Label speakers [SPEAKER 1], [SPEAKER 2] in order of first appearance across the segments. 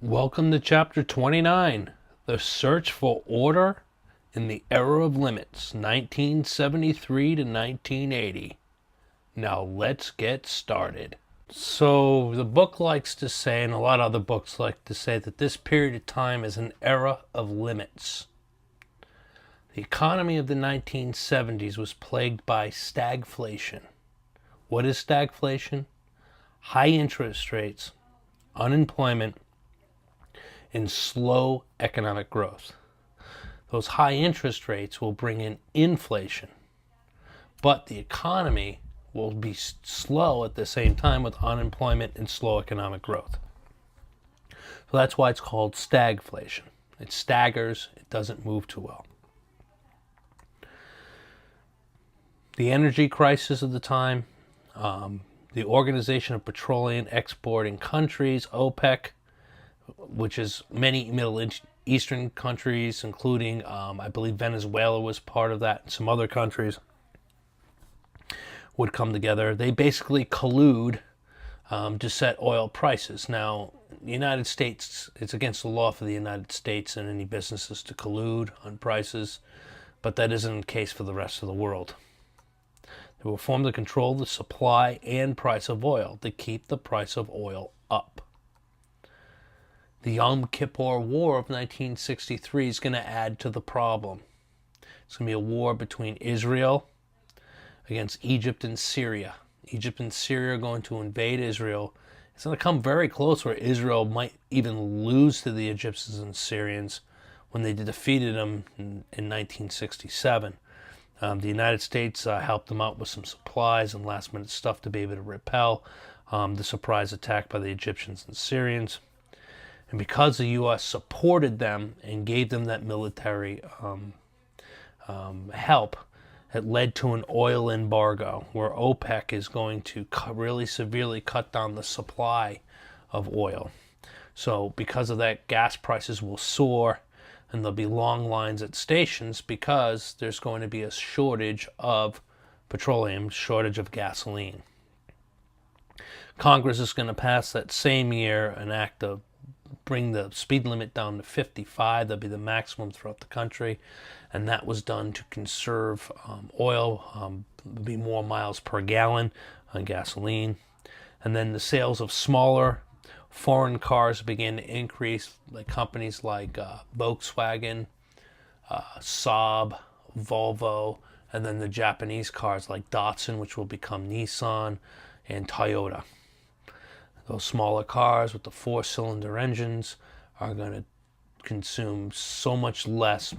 [SPEAKER 1] Welcome to Chapter 29, The Search for Order in the Era of Limits, 1973 to 1980. Now let's get started. So the book likes to say, and a lot of other books like to say, that this period of time is an era of limits. The economy of the 1970s was plagued by stagflation. What is stagflation? High interest rates, unemployment, and slow economic growth. Those high interest rates will bring in inflation, but the economy will be slow at the same time with unemployment and slow economic growth. So that's why it's called stagflation. It staggers, it doesn't move too well. The energy crisis of the time, the Organization of Petroleum Exporting Countries, OPEC, which is many Middle Eastern countries, including, I believe Venezuela was part of that, and some other countries would come together. They basically collude to set oil prices. Now, the United States, it's against the law for the United States and any businesses to collude on prices, but that isn't the case for the rest of the world. They were formed to control the supply and price of oil, to keep the price of oil up. The Yom Kippur War of 1963 is going to add to the problem. It's going to be a war between Israel against Egypt and Syria. Egypt and Syria are going to invade Israel. It's going to come very close where Israel might even lose to the Egyptians and Syrians when they defeated them in 1967. The United States helped them out with some supplies and last minute stuff to be able to repel the surprise attack by the Egyptians and Syrians. And because the U.S. supported them and gave them that military help, it led to an oil embargo where OPEC is going to really severely cut down the supply of oil. So because of that, gas prices will soar and there'll be long lines at stations because there's going to be a shortage of petroleum, shortage of gasoline. Congress is going to pass that same year an act of bring the speed limit down to 55. That'll be the maximum throughout the country. And that was done to conserve oil. There'll be more miles per gallon on gasoline. And then the sales of smaller foreign cars began to increase, like companies like Volkswagen, Saab, Volvo, and then the Japanese cars like Datsun, which will become Nissan, and Toyota. Those smaller cars with the four-cylinder engines are going to consume so much less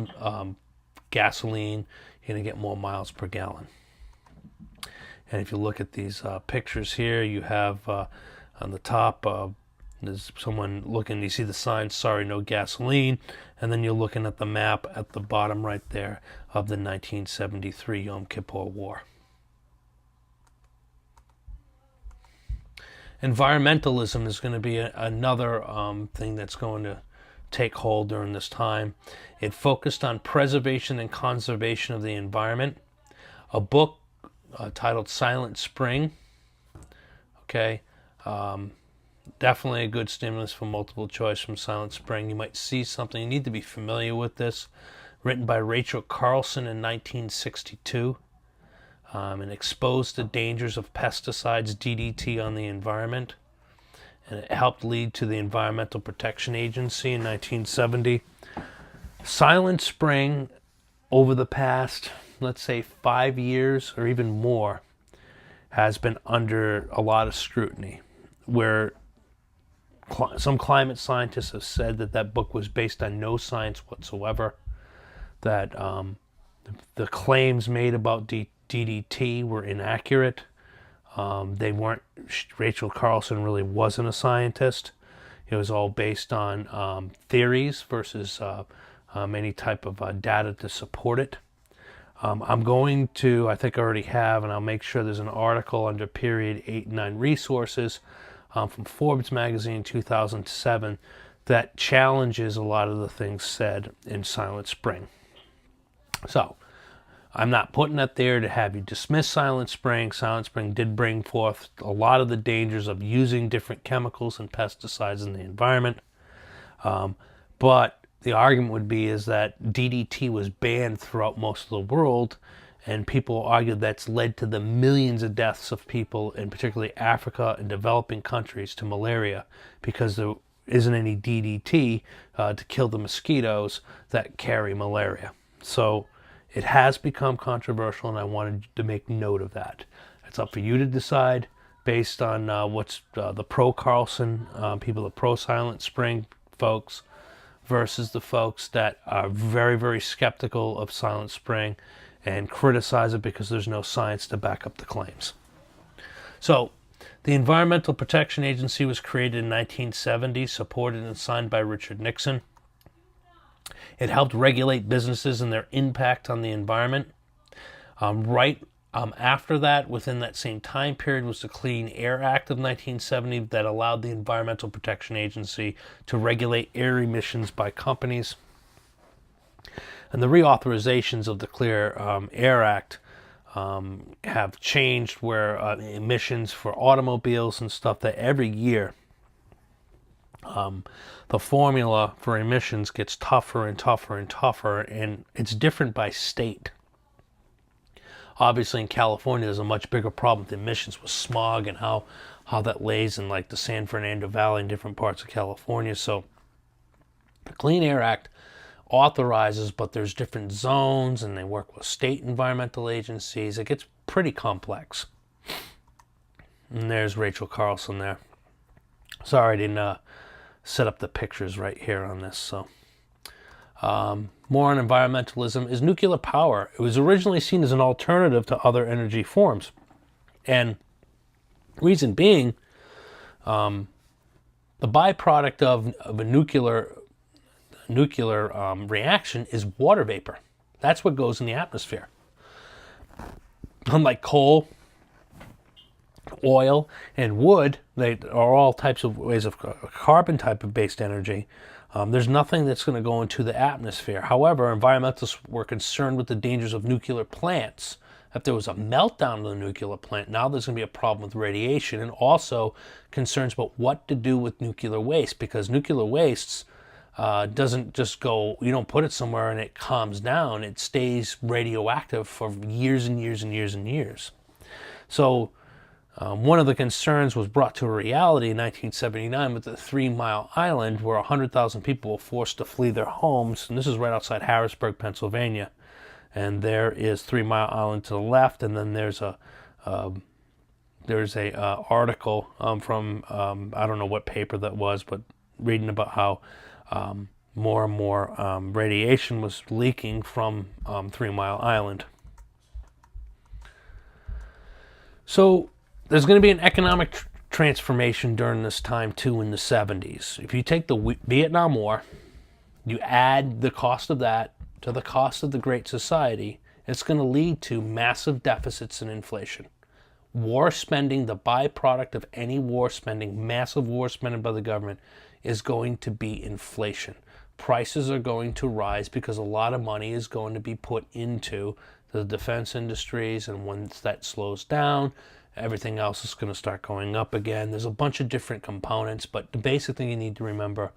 [SPEAKER 1] gasoline. You're going to get more miles per gallon. And if you look at these pictures here, you have on the top, there's someone looking, you see the sign, sorry, no gasoline. And then you're looking at the map at the bottom right there of the 1973 Yom Kippur War. Environmentalism is going to be another thing that's going to take hold during this time. It focused on preservation and conservation of the environment. A book titled Silent Spring. Okay, definitely a good stimulus for multiple choice from Silent Spring. You might see something. You need to be familiar with this. Written by Rachel Carlson in 1962. And exposed the dangers of pesticides, DDT, on the environment. And it helped lead to the Environmental Protection Agency in 1970. Silent Spring, over the past, let's say, 5 years or even more, has been under a lot of scrutiny, where some climate scientists have said that that book was based on no science whatsoever, that the claims made about DDT were inaccurate. They weren't. Rachel Carlson really wasn't a scientist. It was all based on theories versus any type of data to support it. I'm going to, I think I already have, and I'll make sure there's an article under period 8 and 9 resources from Forbes magazine 2007 that challenges a lot of the things said in Silent Spring. So, I'm not putting it there to have you dismiss Silent Spring. Silent Spring did bring forth a lot of the dangers of using different chemicals and pesticides in the environment. But the argument would be is that DDT was banned throughout most of the world, and people argue that's led to the millions of deaths of people, in particularly Africa and developing countries, to malaria, because there isn't any DDT to kill the mosquitoes that carry malaria. So it has become controversial, and I wanted to make note of that. It's up for you to decide based on what's the pro-Carlson people, the pro-Silent Spring folks, versus the folks that are very, very skeptical of Silent Spring and criticize it because there's no science to back up the claims. So, the Environmental Protection Agency was created in 1970, supported and signed by Richard Nixon. It helped regulate businesses and their impact on the environment. After that, within that same time period, was the Clean Air Act of 1970 that allowed the Environmental Protection Agency to regulate air emissions by companies. And the reauthorizations of the Clean Air Act have changed where emissions for automobiles and stuff, that every year the formula for emissions gets tougher and tougher and tougher, and it's different by state. Obviously in California there's a much bigger problem with emissions, with smog and how that lays in like the San Fernando Valley and different parts of California. So the Clean Air Act authorizes, but there's different zones and they work with state environmental agencies. It gets pretty complex. And there's Rachel Carlson there. Sorry I didn't set up the pictures right here on this. So more on environmentalism is nuclear power. It was originally seen as an alternative to other energy forms. And reason being, the byproduct of a nuclear reaction is water vapor. That's what goes in the atmosphere. Unlike coal, oil, and wood, they are all types of ways of carbon type of based energy. There's nothing that's going to go into the atmosphere. However, environmentalists were concerned with the dangers of nuclear plants. If there was a meltdown of the nuclear plant, now there's going to be a problem with radiation, and also concerns about what to do with nuclear waste, because nuclear wastes doesn't just go, you don't put it somewhere and it calms down. It stays radioactive for years and years and years and years. So one of the concerns was brought to a reality in 1979 with the 3 Mile Island, where 100,000 people were forced to flee their homes. And this is right outside Harrisburg, Pennsylvania. And there is 3 Mile Island to the left, and then there's a article from I don't know what paper that was, but reading about how more and more radiation was leaking from 3 Mile Island. So there's going to be an economic transformation during this time too, in the 70s. If you take the Vietnam War, you add the cost of that to the cost of the Great Society, it's going to lead to massive deficits and inflation. War spending, the byproduct of any war spending, massive war spending by the government, is going to be inflation. Prices are going to rise because a lot of money is going to be put into the defense industries, and once that slows down, everything else is going to start going up again. There's a bunch of different components, but the basic thing you need to remember,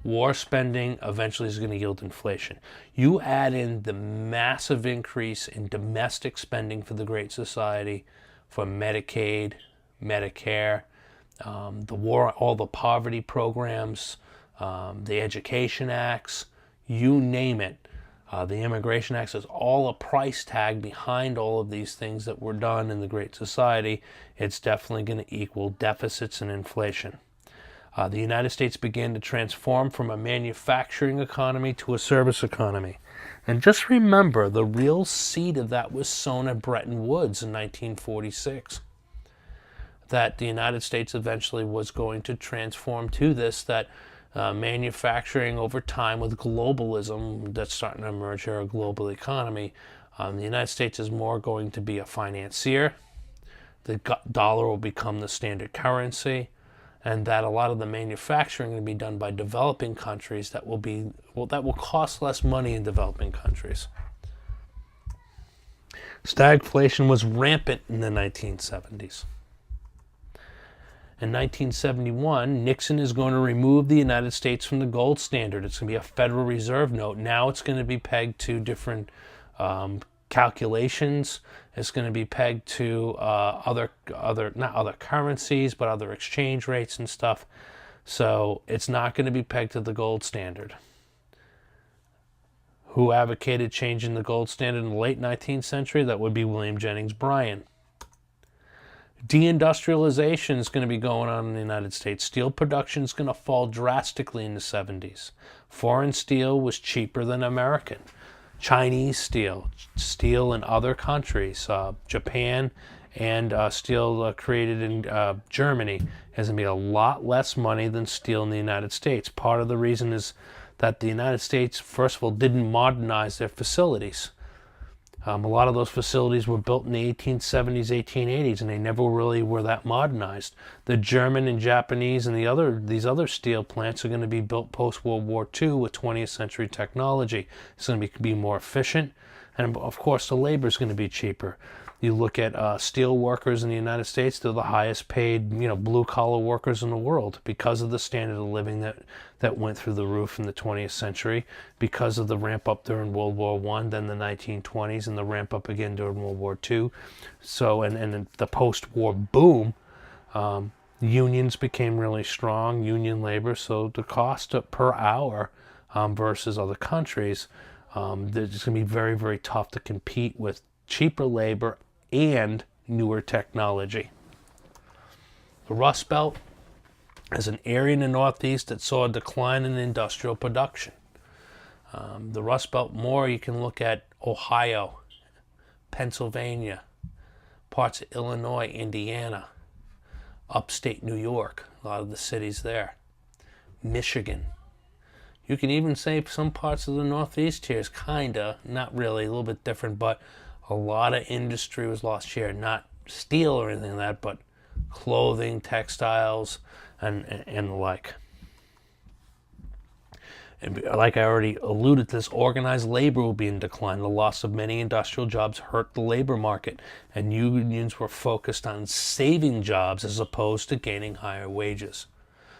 [SPEAKER 1] war spending eventually is going to yield inflation. You add in the massive increase in domestic spending for the Great Society, for Medicaid, Medicare, the war, all the poverty programs, the education acts, you name it. The Immigration Act is all a price tag behind all of these things that were done in the Great Society. It's definitely going to equal deficits and inflation. The United States began to transform from a manufacturing economy to a service economy. And just remember, the real seed of that was sown at Bretton Woods in 1946. That the United States eventually was going to transform to this, that manufacturing over time with globalism that's starting to emerge here, a global economy. The United States is more going to be a financier. The dollar will become the standard currency, and that a lot of the manufacturing will be done by developing countries that will cost less money in developing countries. Stagflation was rampant in the 1970s. In 1971, Nixon is going to remove the United States from the gold standard. It's going to be a Federal Reserve note. Now it's going to be pegged to different calculations. It's going to be pegged to not other currencies, but other exchange rates and stuff. So it's not going to be pegged to the gold standard. Who advocated changing the gold standard in the late 19th century? That would be William Jennings Bryan. Deindustrialization is going to be going on in the United States. Steel production is going to fall drastically in the 70s. Foreign steel was cheaper than American. Chinese steel in other countries, Japan, and steel created in Germany has going to be a lot less money than steel in the United States. Part of the reason is that the United States, first of all, didn't modernize their facilities. A lot of those facilities were built in the 1870s, 1880s, and they never really were that modernized. The German and Japanese and these other steel plants are going to be built post-World War II with 20th century technology. It's going to be more efficient, and of course the labor is going to be cheaper. You look at steel workers in the United States, they're the highest paid, blue-collar workers in the world because of the standard of living that went through the roof in the 20th century, because of the ramp up during World War I, then the 1920s, and the ramp up again during World War II. So, and the post-war boom, unions became really strong, union labor, so the cost per hour versus other countries, it's going to be very, very tough to compete with cheaper labor and newer technology. The Rust Belt is an area in the Northeast that saw a decline in industrial production. The Rust Belt more, you can look at Ohio, Pennsylvania, parts of Illinois, Indiana, upstate New York, a lot of the cities there, Michigan. You can even say some parts of the Northeast here is kinda, not really, a little bit different, but a lot of industry was lost here. Not steel or anything like that, but clothing, textiles, and the like. And like I already alluded to this, organized labor will be in decline. The loss of many industrial jobs hurt the labor market, and unions were focused on saving jobs as opposed to gaining higher wages.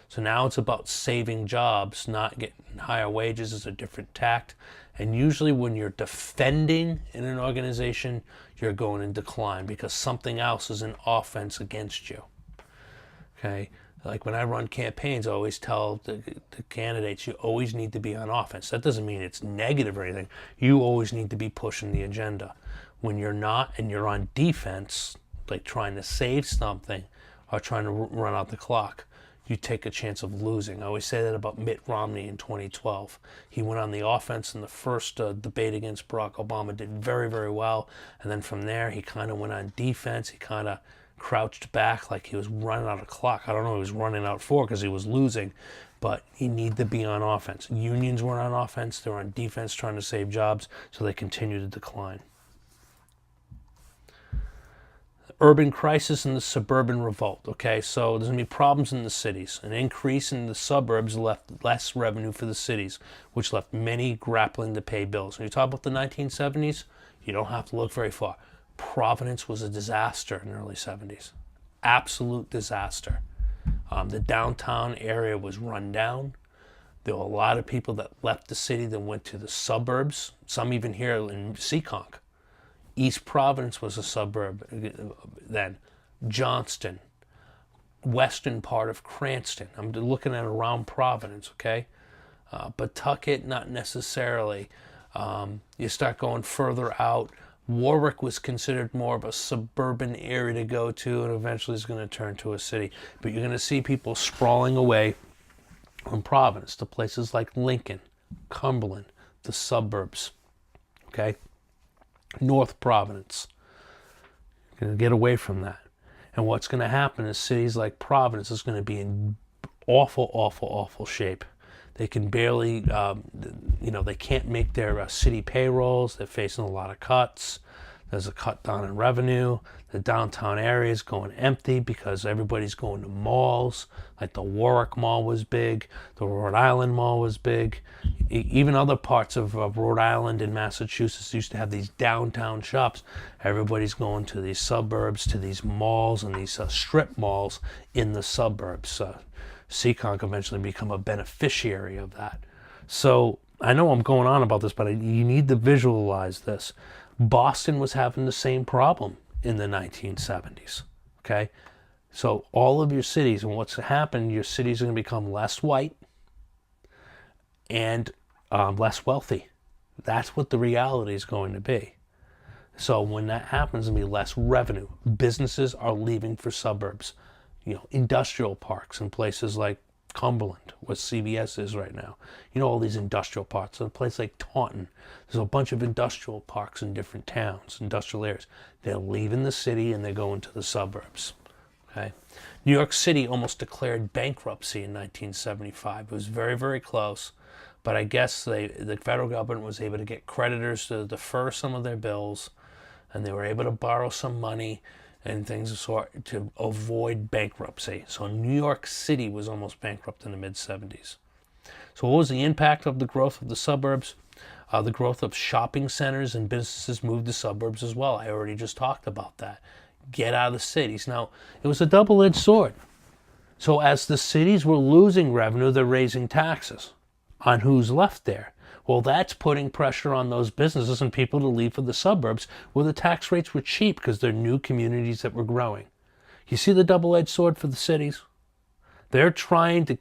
[SPEAKER 1] So now it's about saving jobs, not getting higher wages. Is a different tact. And usually when you're defending in an organization, you're going in decline because something else is in offense against you. Okay? Like when I run campaigns, I always tell the candidates, you always need to be on offense. That doesn't mean it's negative or anything. You always need to be pushing the agenda. When you're not and you're on defense, like trying to save something or trying to run out the clock, you take a chance of losing. I always say that about Mitt Romney in 2012. He went on the offense in the first debate against Barack Obama, did very, very well. And then from there, he kind of went on defense. He kind of crouched back like he was running out of clock. I don't know what he was running out for because he was losing, but he needed to be on offense. Unions weren't on offense. They were on defense trying to save jobs, so they continued to decline. Urban crisis and the suburban revolt. Okay, so there's going to be problems in the cities. An increase in the suburbs left less revenue for the cities, which left many grappling to pay bills. When you talk about the 1970s, you don't have to look very far. Providence was a disaster in the early 70s. Absolute disaster. The downtown area was run down. There were a lot of people that left the city that went to the suburbs, some even here in Seekonk. East Providence was a suburb then. Johnston, western part of Cranston. I'm looking at around Providence, okay? Pawtucket, not necessarily. You start going further out. Warwick was considered more of a suburban area to go to, and eventually is going to turn to a city. But you're going to see people sprawling away from Providence to places like Lincoln, Cumberland, the suburbs, okay? North Providence. You're going to get away from that. And what's going to happen is cities like Providence is going to be in awful, awful, awful shape. They can barely, they can't make their city payrolls. They're facing a lot of cuts. There's a cut down in revenue. The downtown area is going empty because everybody's going to malls. Like the Warwick Mall was big. The Rhode Island Mall was big. Even other parts of Rhode Island and Massachusetts used to have these downtown shops. Everybody's going to these suburbs, to these malls and these strip malls in the suburbs. Seekonk eventually become a beneficiary of that. So I know I'm going on about this, but you need to visualize this. Boston was having the same problem in the 1970s. Okay, so all of your cities, and what's happened, your cities are going to become less white and less wealthy. That's what the reality is going to be. So when that happens, there'll be less revenue. Businesses are leaving for suburbs. Industrial parks in places like Cumberland, where CVS is right now. All these industrial parks. In a place like Taunton, there's a bunch of industrial parks in different towns, industrial areas. They're leaving the city and they're going to the suburbs. Okay, New York City almost declared bankruptcy in 1975. It was very, very close, but I guess the federal government was able to get creditors to defer some of their bills, and they were able to borrow some money and things of sort to avoid bankruptcy. So New York City was almost bankrupt in the mid-70s. So what was the impact of the growth of the suburbs? The growth of shopping centers and businesses moved to suburbs as well. I already just talked about that. Get out of the cities. Now, it was a double-edged sword. So as the cities were losing revenue, they're raising taxes on who's left there. Well, that's putting pressure on those businesses and people to leave for the suburbs where the tax rates were cheap because they're new communities that were growing. You see the double-edged sword for the cities? They're trying to,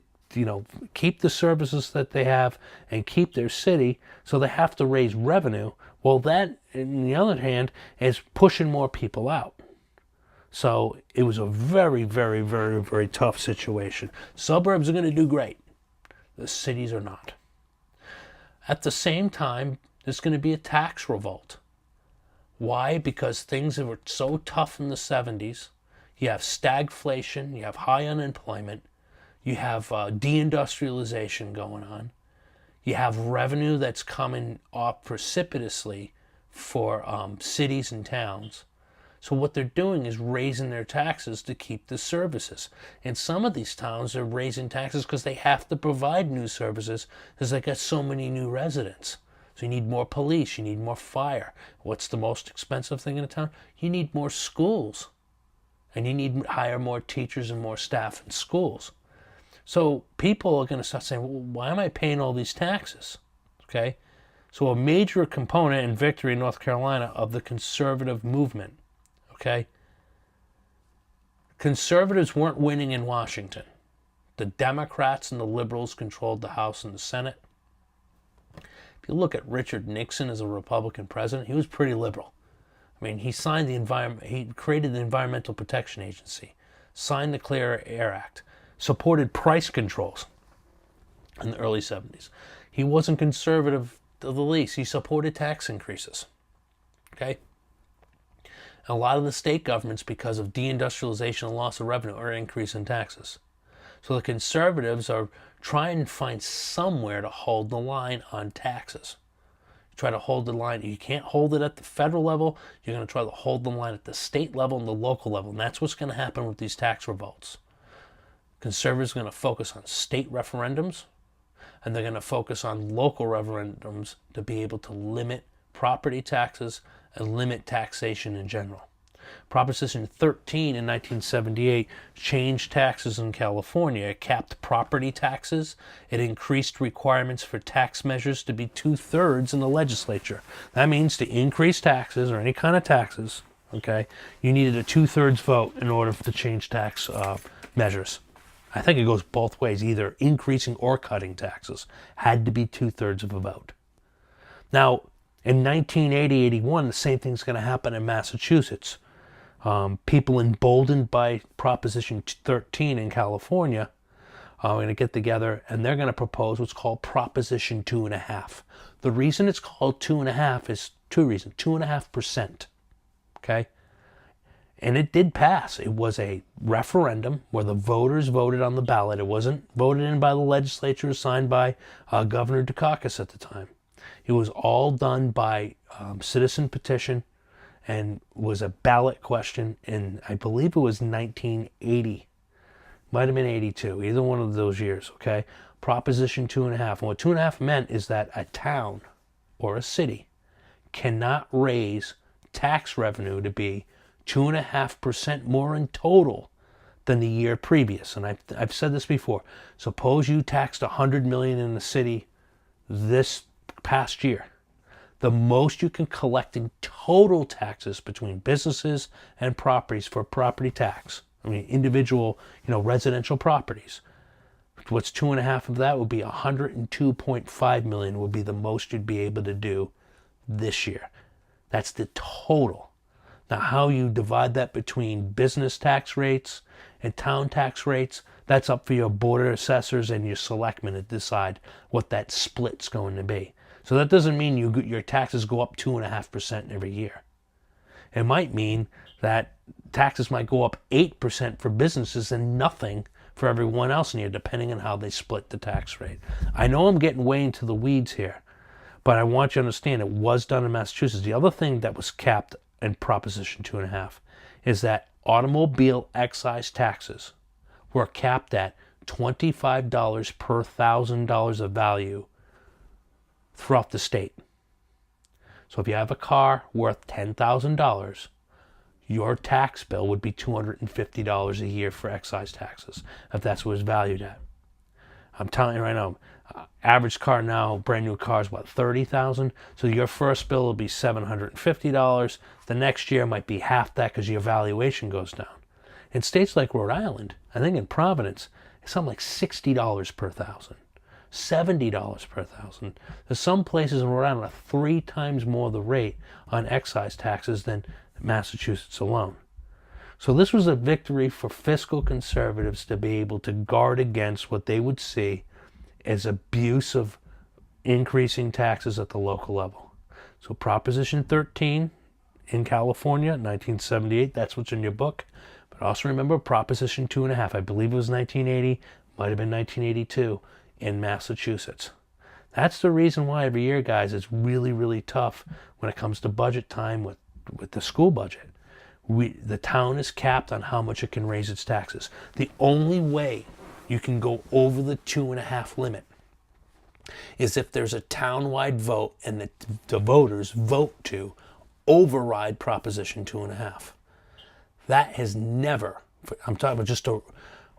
[SPEAKER 1] keep the services that they have and keep their city, so they have to raise revenue. Well, that, on the other hand, is pushing more people out. So it was a very, very, very, very tough situation. Suburbs are going to do great. The cities are not. At the same time, there's going to be a tax revolt. Why? Because things were so tough in the 70s. You have stagflation, you have high unemployment, you have deindustrialization going on, you have revenue that's coming off precipitously for cities and towns. So what they're doing is raising their taxes to keep the services. In some of these towns, they're raising taxes because they have to provide new services because they got so many new residents. So you need more police, you need more fire. What's the most expensive thing in a town? You need more schools. And you need to hire more teachers and more staff in schools. So people are going to start saying, well, why am I paying all these taxes? Okay? So a major component in Victory, North Carolina, of the conservative movement. Okay? Conservatives weren't winning in Washington. The Democrats and the liberals controlled the House and the Senate. If you look at Richard Nixon as a Republican president, he was pretty liberal. I mean, he created the Environmental Protection Agency, signed the Clean Air Act, supported price controls in the early 70s. He wasn't conservative to the least. He supported tax increases. Okay? A lot of the state governments, because of deindustrialization and loss of revenue, are increasing taxes. So the conservatives are trying to find somewhere to hold the line on taxes. Try to hold the line. You can't hold it at the federal level. You're going to try to hold the line at the state level and the local level. And that's what's going to happen with these tax revolts. Conservatives are going to focus on state referendums, and they're going to focus on local referendums to be able to limit property taxes and limit taxation in general. Proposition 13 in 1978 changed taxes in California. It capped property taxes. It increased requirements for tax measures to be 2/3 in the legislature. That means to increase taxes or any kind of taxes, okay, you needed a 2/3 vote in order to change tax measures. I think it goes both ways, either increasing or cutting taxes. Had to be 2/3 of a vote. Now, in 1980-81, the same thing's going to happen in Massachusetts. People emboldened by Proposition 13 in California are going to get together and they're going to propose what's called Proposition 2.5. The reason it's called 2.5 is two reasons. 2.5%. Okay? And it did pass. It was a referendum where the voters voted on the ballot. It wasn't voted in by the legislature, signed by Governor Dukakis at the time. It was all done by citizen petition and was a ballot question in, I believe it was 1980. Might have been 82, either one of those years, okay? Proposition 2.5. And what 2.5 meant is that a town or a city cannot raise tax revenue to be 2.5% more in total than the year previous. And I've said this before. Suppose you taxed $100 million in the city this past year. The most you can collect in total taxes between businesses and properties for property tax, I mean individual, residential properties, what's 2.5 of that would be 102.5 million would be the most you'd be able to do this year. That's the total. Now how you divide that between business tax rates and town tax rates, that's up for your board of assessors and your selectmen to decide what that split's going to be. So that doesn't mean your taxes go up 2.5% every year. It might mean that taxes might go up 8% for businesses and nothing for everyone else in here, depending on how they split the tax rate. I know I'm getting way into the weeds here, but I want you to understand it was done in Massachusetts. The other thing that was capped in Proposition 2.5 is that automobile excise taxes were capped at $25 per $1,000 of value throughout the state. So if you have a car worth $10,000, your tax bill would be $250 a year for excise taxes, if that's what it's valued at. I'm telling you right now, average car now, brand new car is what, $30,000? So your first bill will be $750. The next year might be half that because your valuation goes down. In states like Rhode Island, I think in Providence, it's something like $60 per $1,000. $70 per $1,000. There's some places in Rhode Island are 3 times more the rate on excise taxes than Massachusetts alone. So this was a victory for fiscal conservatives to be able to guard against what they would see as abuse of increasing taxes at the local level. So Proposition 13 in California, 1978, that's what's in your book. But also remember Proposition 2.5, I believe it was 1980, might have been 1982, in Massachusetts. That's the reason why every year, guys, it's really, really tough when it comes to budget time with the school budget. The town is capped on how much it can raise its taxes. The only way you can go over the 2.5 limit is if there's a town-wide vote and the voters vote to override Proposition 2.5. That has never, I'm talking about just to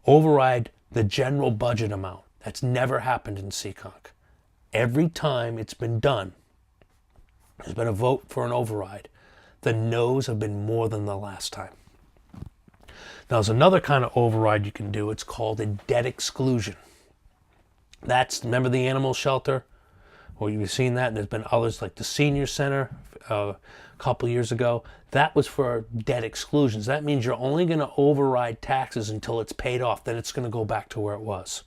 [SPEAKER 1] override the general budget amount. That's never happened in Seekonk. Every time it's been done, there's been a vote for an override. The no's have been more than the last time. Now, there's another kind of override you can do. It's called a debt exclusion. Remember the animal shelter? Well, you've seen that, and there's been others like the senior center a couple years ago. That was for debt exclusions. That means you're only going to override taxes until it's paid off. Then it's going to go back to where it was.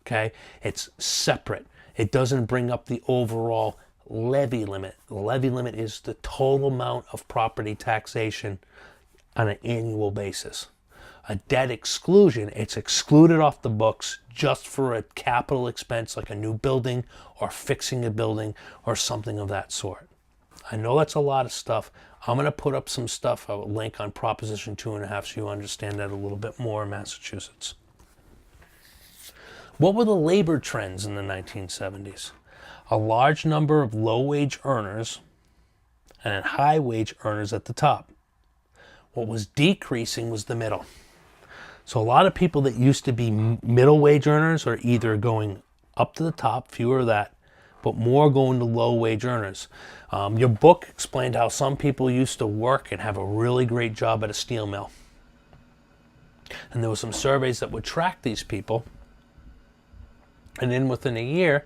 [SPEAKER 1] Okay? It's separate. It doesn't bring up the overall levy limit. The levy limit is the total amount of property taxation on an annual basis. A debt exclusion, it's excluded off the books just for a capital expense like a new building or fixing a building or something of that sort. I know that's a lot of stuff. I'm going to put up some stuff, a link on Proposition 2.5 so you understand that a little bit more in Massachusetts. What were the labor trends in the 1970s? A large number of low-wage earners and high-wage earners at the top. What was decreasing was the middle. So a lot of people that used to be middle-wage earners are either going up to the top, fewer of that, but more going to low-wage earners. Your book explained how some people used to work and have a really great job at a steel mill. And there were some surveys that would track these people. And then within a year,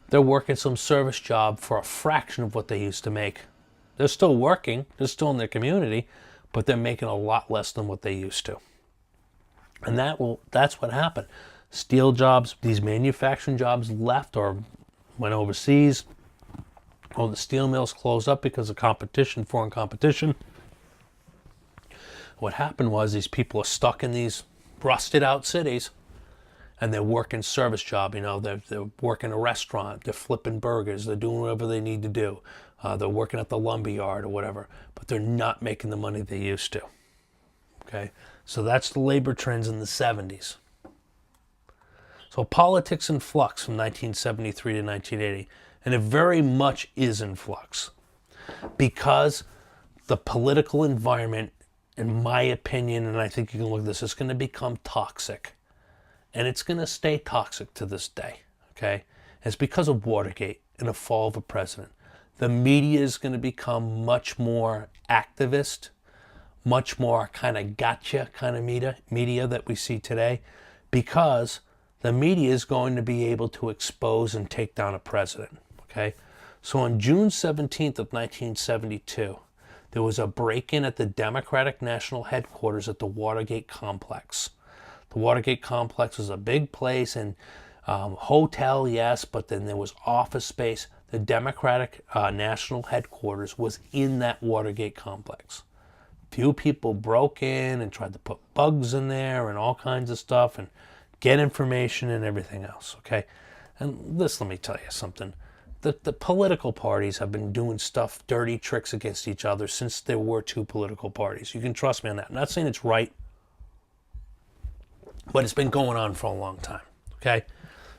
[SPEAKER 1] they're working some service job for a fraction of what they used to make. They're still working, they're still in their community, but they're making a lot less than what they used to. And that's what happened. Steel jobs, these manufacturing jobs left or went overseas. Or the steel mills closed up because of competition, foreign competition. What happened was these people are stuck in these rusted out cities and they're working service job, they're working a restaurant, they're flipping burgers, they're doing whatever they need to do. They're working at the lumber yard or whatever, but they're not making the money they used to. Okay, so that's the labor trends in the 70s. So politics in flux from 1973 to 1980, and it very much is in flux because the political environment, in my opinion, and I think you can look at this, is going to become toxic. And it's going to stay toxic to this day, okay? It's because of Watergate and the fall of a president. The media is going to become much more activist, much more kind of gotcha kind of media that we see today, because the media is going to be able to expose and take down a president, okay? So on June 17th of 1972, there was a break-in at the Democratic National Headquarters at the Watergate Complex. The Watergate Complex was a big place and hotel, yes, but then there was office space. The Democratic National Headquarters was in that Watergate Complex. Few people broke in and tried to put bugs in there and all kinds of stuff and get information and everything else, okay? And let me tell you something. The political parties have been doing stuff, dirty tricks against each other since there were two political parties. You can trust me on that. I'm not saying it's right, but it's been going on for a long time, okay?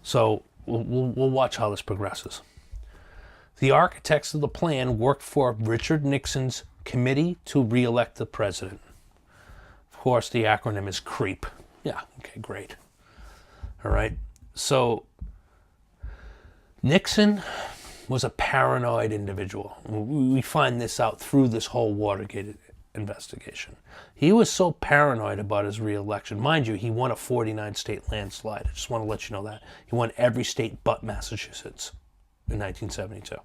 [SPEAKER 1] So we'll watch how this progresses. The architects of the plan worked for Richard Nixon's Committee to Re-elect the President. Of course, the acronym is CREEP. Yeah, okay, great. All right, so Nixon was a paranoid individual. We find this out through this whole Watergate investigation. He was so paranoid about his re-election. Mind you, he won a 49-state landslide. I just want to let you know that. He won every state but Massachusetts in 1972.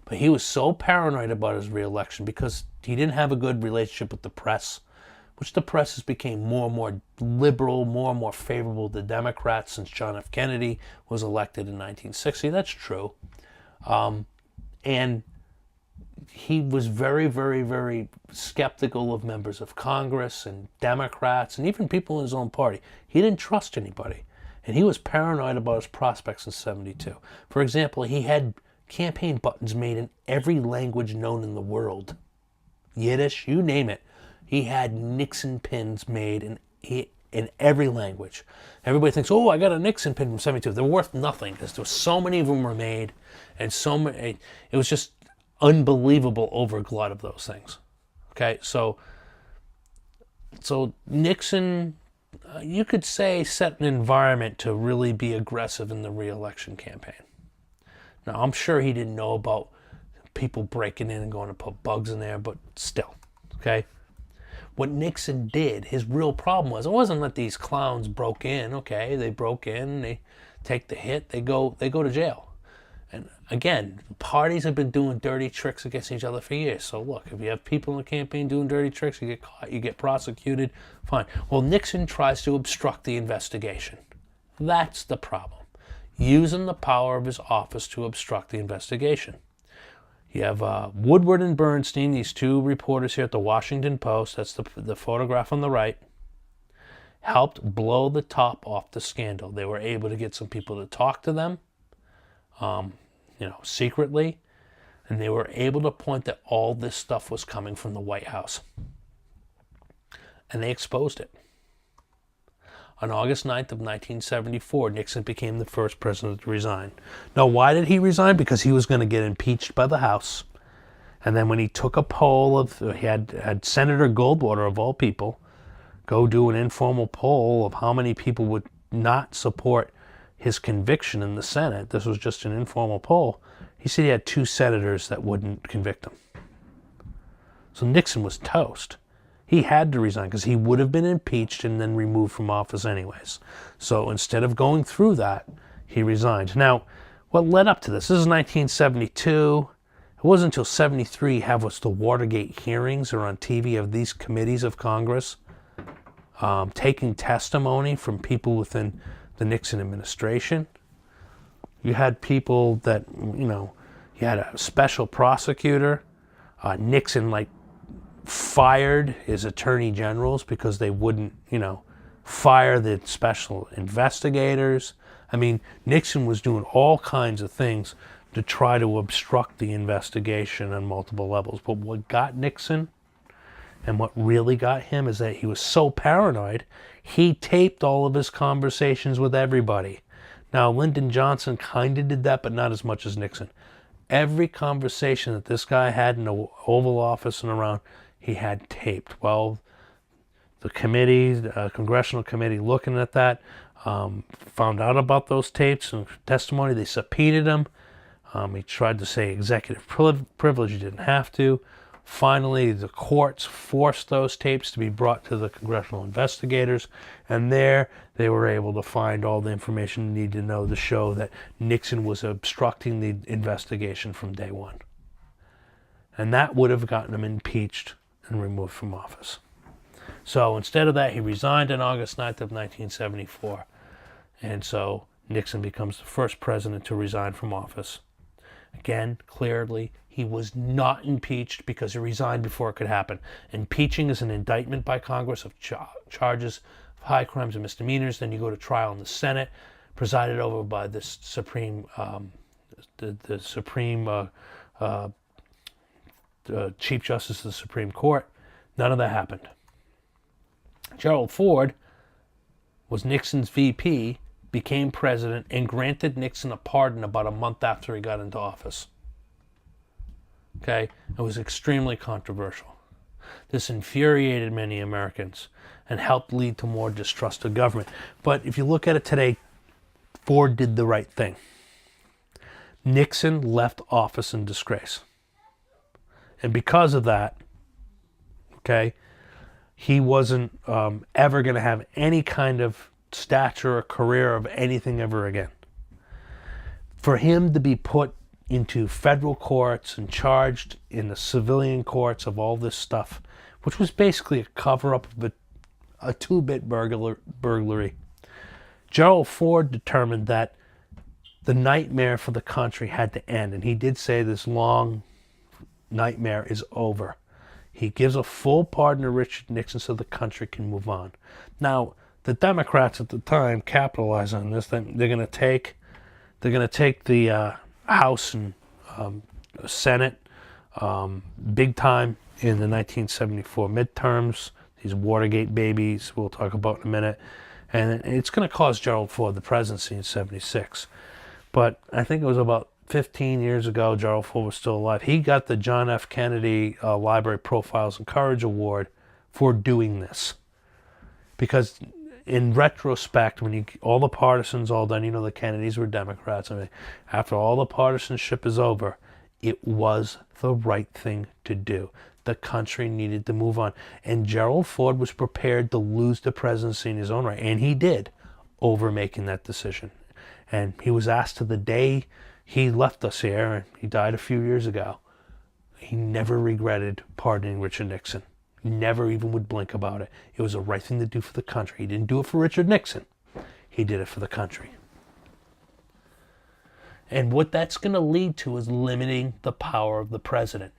[SPEAKER 1] But he was so paranoid about his re-election because he didn't have a good relationship with the press, which the press has become more and more liberal, more and more favorable to Democrats since John F. Kennedy was elected in 1960. That's true. And he was very, very, very skeptical of members of Congress and Democrats and even people in his own party. He didn't trust anybody. And he was paranoid about his prospects in 72. For example, he had campaign buttons made in every language known in the world. Yiddish, you name it. He had Nixon pins made in every language. Everybody thinks, oh, I got a Nixon pin from 72. They're worth nothing because there were so many of them were made, and so many. It was just unbelievable overglut of those things. Okay, so Nixon, you could say, set an environment to really be aggressive in the re-election campaign. Now, I'm sure he didn't know about people breaking in and going to put bugs in there, but still, okay? What Nixon did, his real problem was, it wasn't that these clowns broke in, okay? They broke in, they take the hit, they go to jail. And again, parties have been doing dirty tricks against each other for years. So look, if you have people in the campaign doing dirty tricks, you get caught, you get prosecuted, fine. Well, Nixon tries to obstruct the investigation. That's the problem. Using the power of his office to obstruct the investigation. You have Woodward and Bernstein, these two reporters here at the Washington Post, that's the photograph on the right, helped blow the top off the scandal. They were able to get some people to talk to them, secretly, and they were able to point that all this stuff was coming from the White House. And they exposed it. On August 9th of 1974, Nixon became the first president to resign. Now, why did he resign? Because he was going to get impeached by the House. And then when he took a poll he had Senator Goldwater, of all people, go do an informal poll of how many people would not support his conviction in the Senate. This was just an informal poll. He said he had 2 senators that wouldn't convict him. So Nixon was toast. He had to resign because he would have been impeached and then removed from office anyways. So instead of going through that, he resigned. Now, what led up to this? This is 1972. It wasn't until 73 have what's the Watergate hearings, or on TV, of these committees of Congress taking testimony from people within the Nixon administration. You had people that, you had a special prosecutor. Nixon, fired his attorney generals because they wouldn't, fire the special investigators. I mean, Nixon was doing all kinds of things to try to obstruct the investigation on multiple levels. But what got Nixon And what really got him is that he was so paranoid, he taped all of his conversations with everybody. Now, Lyndon Johnson kind of did that, but not as much as Nixon. Every conversation that this guy had in the Oval Office and around, he had taped. Well, the committee, the congressional committee looking at that, found out about those tapes and testimony. They subpoenaed him. He tried to say executive privilege. He didn't have to. Finally, the courts forced those tapes to be brought to the congressional investigators, and there they were able to find all the information they needed to know to show that Nixon was obstructing the investigation from day one. And that would have gotten him impeached and removed from office. So instead of that, he resigned on August 9th of 1974. And so Nixon becomes the first president to resign from office. Again, clearly, he was not impeached because he resigned before it could happen. Impeaching is an indictment by Congress of charges of high crimes and misdemeanors. Then you go to trial in the Senate, presided over by the Supreme, Chief Justice of the Supreme Court. None of that happened. Gerald Ford was Nixon's VP, became president, and granted Nixon a pardon about a month after he got into office. Okay, it was extremely controversial. This infuriated many Americans and helped lead to more distrust of government. But if you look at it today, Ford did the right thing. Nixon left office in disgrace. And because of that, okay, he wasn't ever going to have any kind of stature or career of anything ever again. For him to be put into federal courts and charged in the civilian courts of all this stuff, which was basically a cover-up of a two-bit burglary, Gerald Ford determined that the nightmare for the country had to end. And he did say this long nightmare is over. He gives a full pardon to Richard Nixon so the country can move on. Now, the Democrats at the time capitalize on this. They're going to take the House and Senate big time in the 1974 midterms. These Watergate babies we'll talk about in a minute. And it's going to cost Gerald Ford the presidency in 76. But I think it was about 15 years ago, Gerald Ford was still alive. He got the John F. Kennedy Library Profiles and Courage Award for doing this. Because in retrospect, when all the partisans all done, the Kennedys were Democrats. I mean, after all the partisanship is over, it was the right thing to do. The country needed to move on. And Gerald Ford was prepared to lose the presidency in his own right. And he did, over making that decision. And he was asked to the day he left us here, and he died a few years ago, he never regretted pardoning Richard Nixon. Never even would blink about it. It was the right thing to do for the country. He didn't do it for Richard Nixon. He did it for the country. And what that's going to lead to is limiting the power of the president.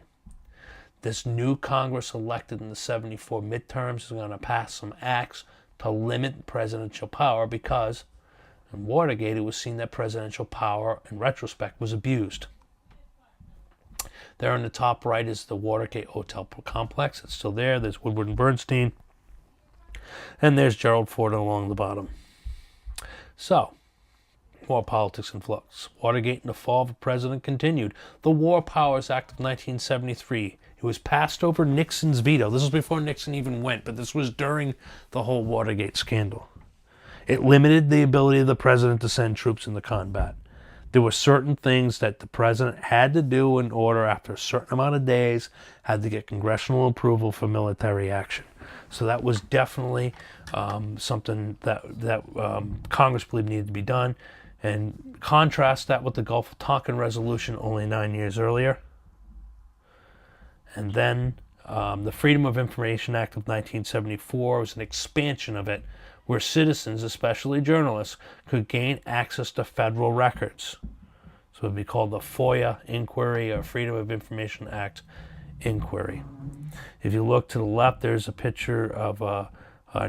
[SPEAKER 1] This new Congress elected in the 74 midterms is going to pass some acts to limit presidential power because in Watergate, it was seen that presidential power, in retrospect, was abused. There on the top right is the Watergate Hotel complex. It's still there. There's Woodward and Bernstein. And there's Gerald Ford along the bottom. So, war politics in flux. Watergate and the fall of a president continued. The War Powers Act of 1973. It was passed over Nixon's veto. This was before Nixon even went, but this was during the whole Watergate scandal. It limited the ability of the president to send troops into combat. There were certain things that the president had to do in order after a certain amount of days, had to get congressional approval for military action. So that was definitely something that Congress believed needed to be done. And contrast that with the Gulf of Tonkin resolution only 9 years earlier. And then the Freedom of Information Act of 1974 was an expansion of it, where citizens, especially journalists, could gain access to federal records. So it would be called the FOIA inquiry or Freedom of Information Act inquiry. If you look to the left, there's a picture of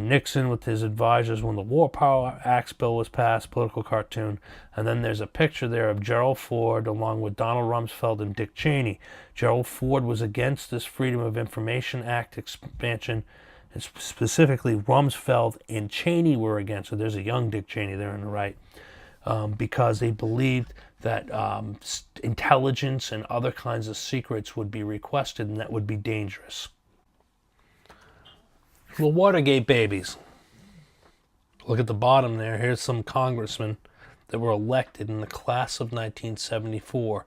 [SPEAKER 1] Nixon with his advisors when the War Power Acts bill was passed, political cartoon. And then there's a picture there of Gerald Ford along with Donald Rumsfeld and Dick Cheney. Gerald Ford was against this Freedom of Information Act expansion, and specifically Rumsfeld and Cheney were against it. There's a young Dick Cheney there on the right, because they believed that intelligence and other kinds of secrets would be requested, and that would be dangerous. The Watergate Babies. Look at the bottom there. Here's some congressmen that were elected in the class of 1974.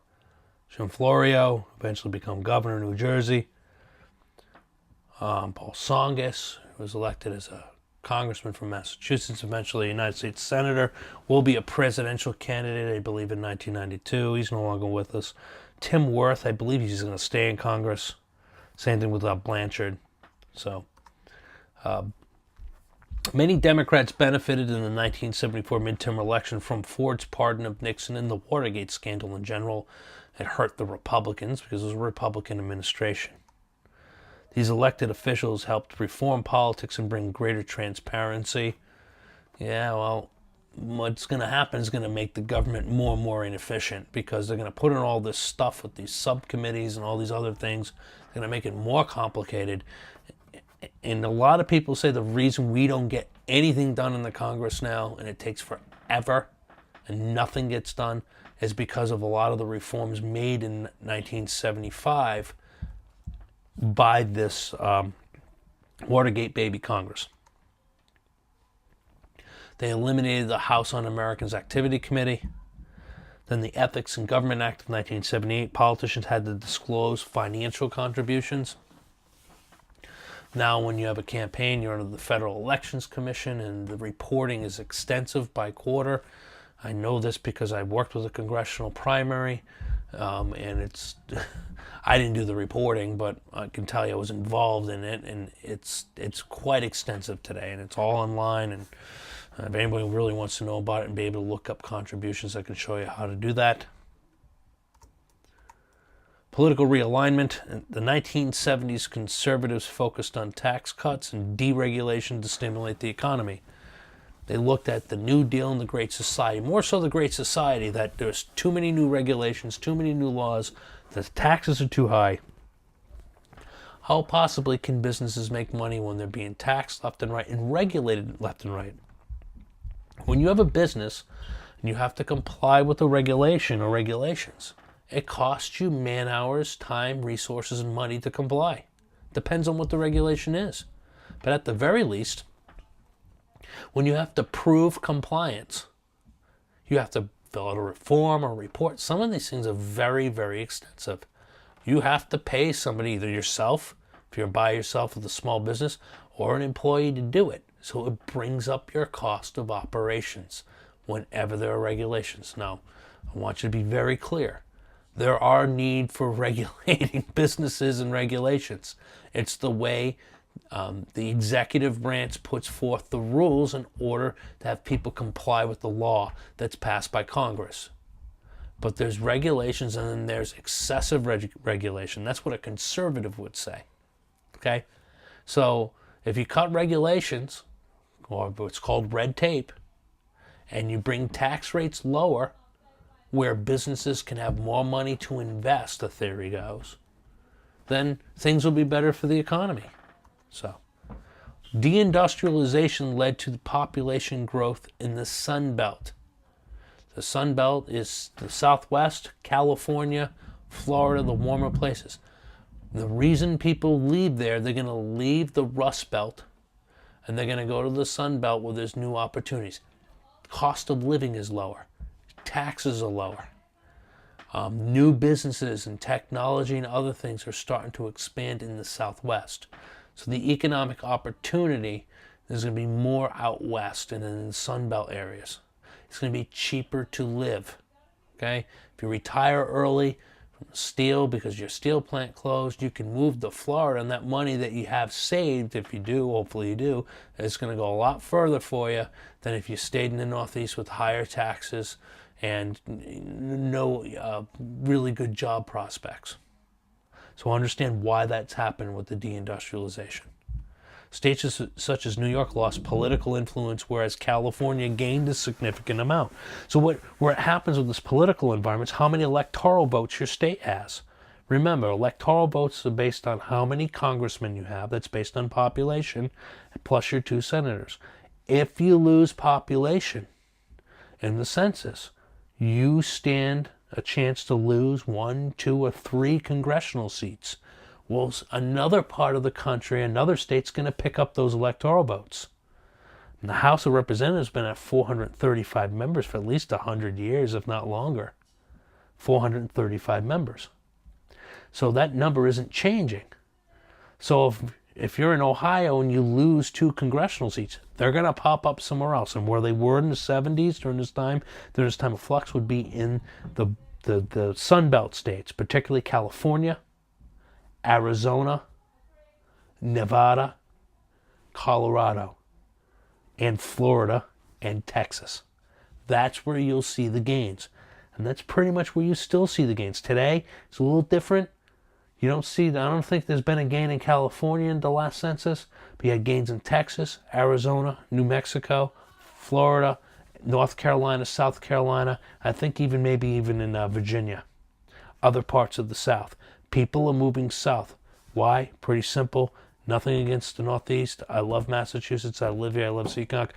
[SPEAKER 1] Jim Florio, eventually become governor of New Jersey. Paul Tsongas, who was elected as a congressman from Massachusetts, eventually a United States senator, will be a presidential candidate, I believe, in 1992. He's no longer with us. Tim Wirth, I believe he's going to stay in Congress. Same thing with Blanchard. So, many Democrats benefited in the 1974 midterm election from Ford's pardon of Nixon and the Watergate scandal in general. It hurt the Republicans because it was a Republican administration. These elected officials helped reform politics and bring greater transparency. Yeah, well, what's going to happen is going to make the government more and more inefficient because they're going to put in all this stuff with these subcommittees and all these other things. They're going to make it more complicated. And a lot of people say the reason we don't get anything done in the Congress now, and it takes forever and nothing gets done, is because of a lot of the reforms made in 1975 by this Watergate baby Congress. They eliminated the House Un-Americans Activity Committee. Then the Ethics in Government Act of 1978, politicians had to disclose financial contributions. Now when you have a campaign, you're under the Federal Elections Commission, and the reporting is extensive by quarter. I know this because I worked with a congressional primary, and it's I didn't do the reporting, but I can tell you I was involved in it, and it's quite extensive today, and it's all online. And if anybody really wants to know about it and be able to look up contributions, I can show you how to do that. Political realignment. In the 1970s, conservatives focused on tax cuts and deregulation to stimulate the economy. They looked at the New Deal and the Great Society, more so the Great Society, that there's too many new regulations, too many new laws, the taxes are too high. How possibly can businesses make money when they're being taxed left and right and regulated left and right? When you have a business and you have to comply with a regulation or regulations, it costs you man hours, time, resources, and money to comply. Depends on what the regulation is. But at the very least, when you have to prove compliance, you have to fill out a form or report. Some of these things are very, very extensive. You have to pay somebody, either yourself, if you're by yourself with a small business, or an employee to do it. So it brings up your cost of operations whenever there are regulations. Now, I want you to be very clear. There are need for regulating businesses and regulations. It's the way the executive branch puts forth the rules in order to have people comply with the law that's passed by Congress. But there's regulations, and then there's excessive regulation. That's what a conservative would say. Okay? So if you cut regulations, or what's called red tape, and you bring tax rates lower, where businesses can have more money to invest, the theory goes, then things will be better for the economy. So, deindustrialization led to the population growth in the Sunbelt. The Sunbelt is the Southwest, California, Florida, the warmer places. The reason people leave there, they're going to leave the Rust Belt, and they're going to go to the Sunbelt where there's new opportunities. Cost of living is lower. Taxes are lower. New businesses and technology and other things are starting to expand in the Southwest. So the economic opportunity is going to be more out west and in the Sunbelt areas. It's going to be cheaper to live. Okay? If you retire early from steel because your steel plant closed, you can move to Florida, and that money that you have saved, if you do, hopefully you do, is going to go a lot further for you than if you stayed in the Northeast with higher taxes and no really good job prospects. So understand why that's happened with the deindustrialization. States such as New York lost political influence, whereas California gained a significant amount. So what happens with this political environment is how many electoral votes your state has. Remember, electoral votes are based on how many congressmen you have. That's based on population, plus your 2 senators. If you lose population in the census, you stand a chance to lose 1, 2, or 3 congressional seats. Well, another part of the country, another state's going to pick up those electoral votes. And the House of Representatives has been at 435 members for at least 100 years, if not longer. 435 members. So that number isn't changing. So if you're in Ohio and you lose 2 congressional seats, they're going to pop up somewhere else. And where they were in the 70s during this time of Flux would be in the Sunbelt states, particularly California, Arizona, Nevada, Colorado, and Florida, and Texas. That's where you'll see the gains. And that's pretty much where you still see the gains. Today, it's a little different. I don't think there's been a gain in California in the last census, but you had gains in Texas, Arizona, New Mexico, Florida, North Carolina, South Carolina, I think maybe even in Virginia, other parts of the South. People are moving south. Why? Pretty simple. Nothing against the Northeast. I love Massachusetts. I live here. I love Seekonk.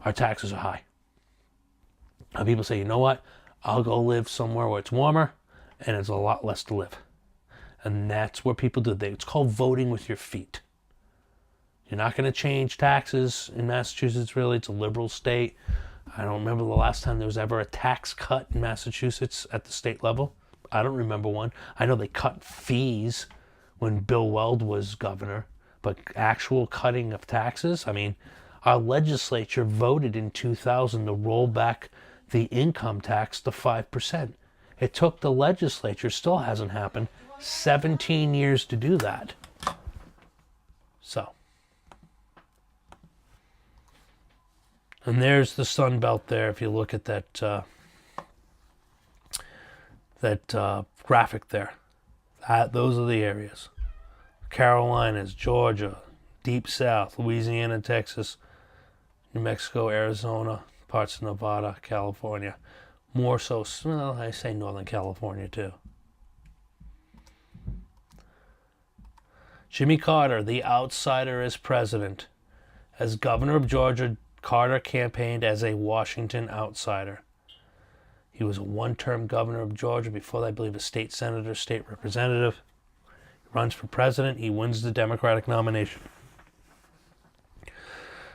[SPEAKER 1] Our taxes are high. And people say, you know what? I'll go live somewhere where it's warmer and it's a lot less to live. And that's what people do. It's called voting with your feet. You're not going to change taxes in Massachusetts, really. It's a liberal state. I don't remember the last time there was ever a tax cut in Massachusetts at the state level. I don't remember one. I know they cut fees when Bill Weld was governor, but actual cutting of taxes? I mean, our legislature voted in 2000 to roll back the income tax to 5%. It took the legislature, still hasn't happened, 17 years to do that. So. And there's the Sunbelt there. If you look at that graphic there, those are the areas. Carolinas, Georgia, Deep South, Louisiana, Texas, New Mexico, Arizona, parts of Nevada, California. More so, well, I say Northern California too. Jimmy Carter, the outsider as president. As governor of Georgia, Carter campaigned as a Washington outsider. He was a one-term governor of Georgia, before that, I believe, a state senator, state representative. He runs for president. He wins the Democratic nomination.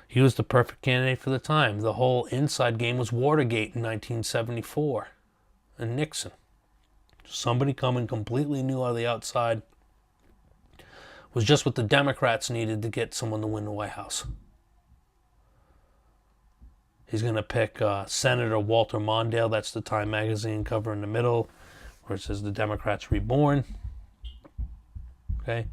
[SPEAKER 1] He was the perfect candidate for the time. The whole inside game was Watergate in 1974 and Nixon. Somebody coming completely new out of the outside was just what the Democrats needed to get someone to win the White House. He's going to pick Senator Walter Mondale. That's the Time magazine cover in the middle, where it says the Democrats reborn. Okay.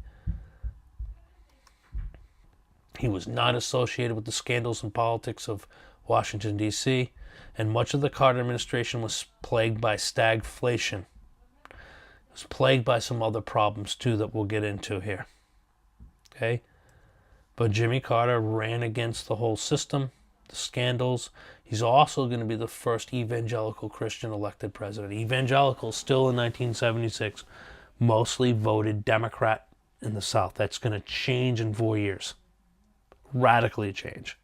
[SPEAKER 1] He was not associated with the scandals and politics of Washington, D.C., and much of the Carter administration was plagued by stagflation. It was plagued by some other problems, too, that we'll get into here. Okay? But Jimmy Carter ran against the whole system, the scandals. He's also going to be the first evangelical Christian elected president. Evangelicals, still in 1976, mostly voted Democrat in the South. That's going to change in 4 years. Radically change.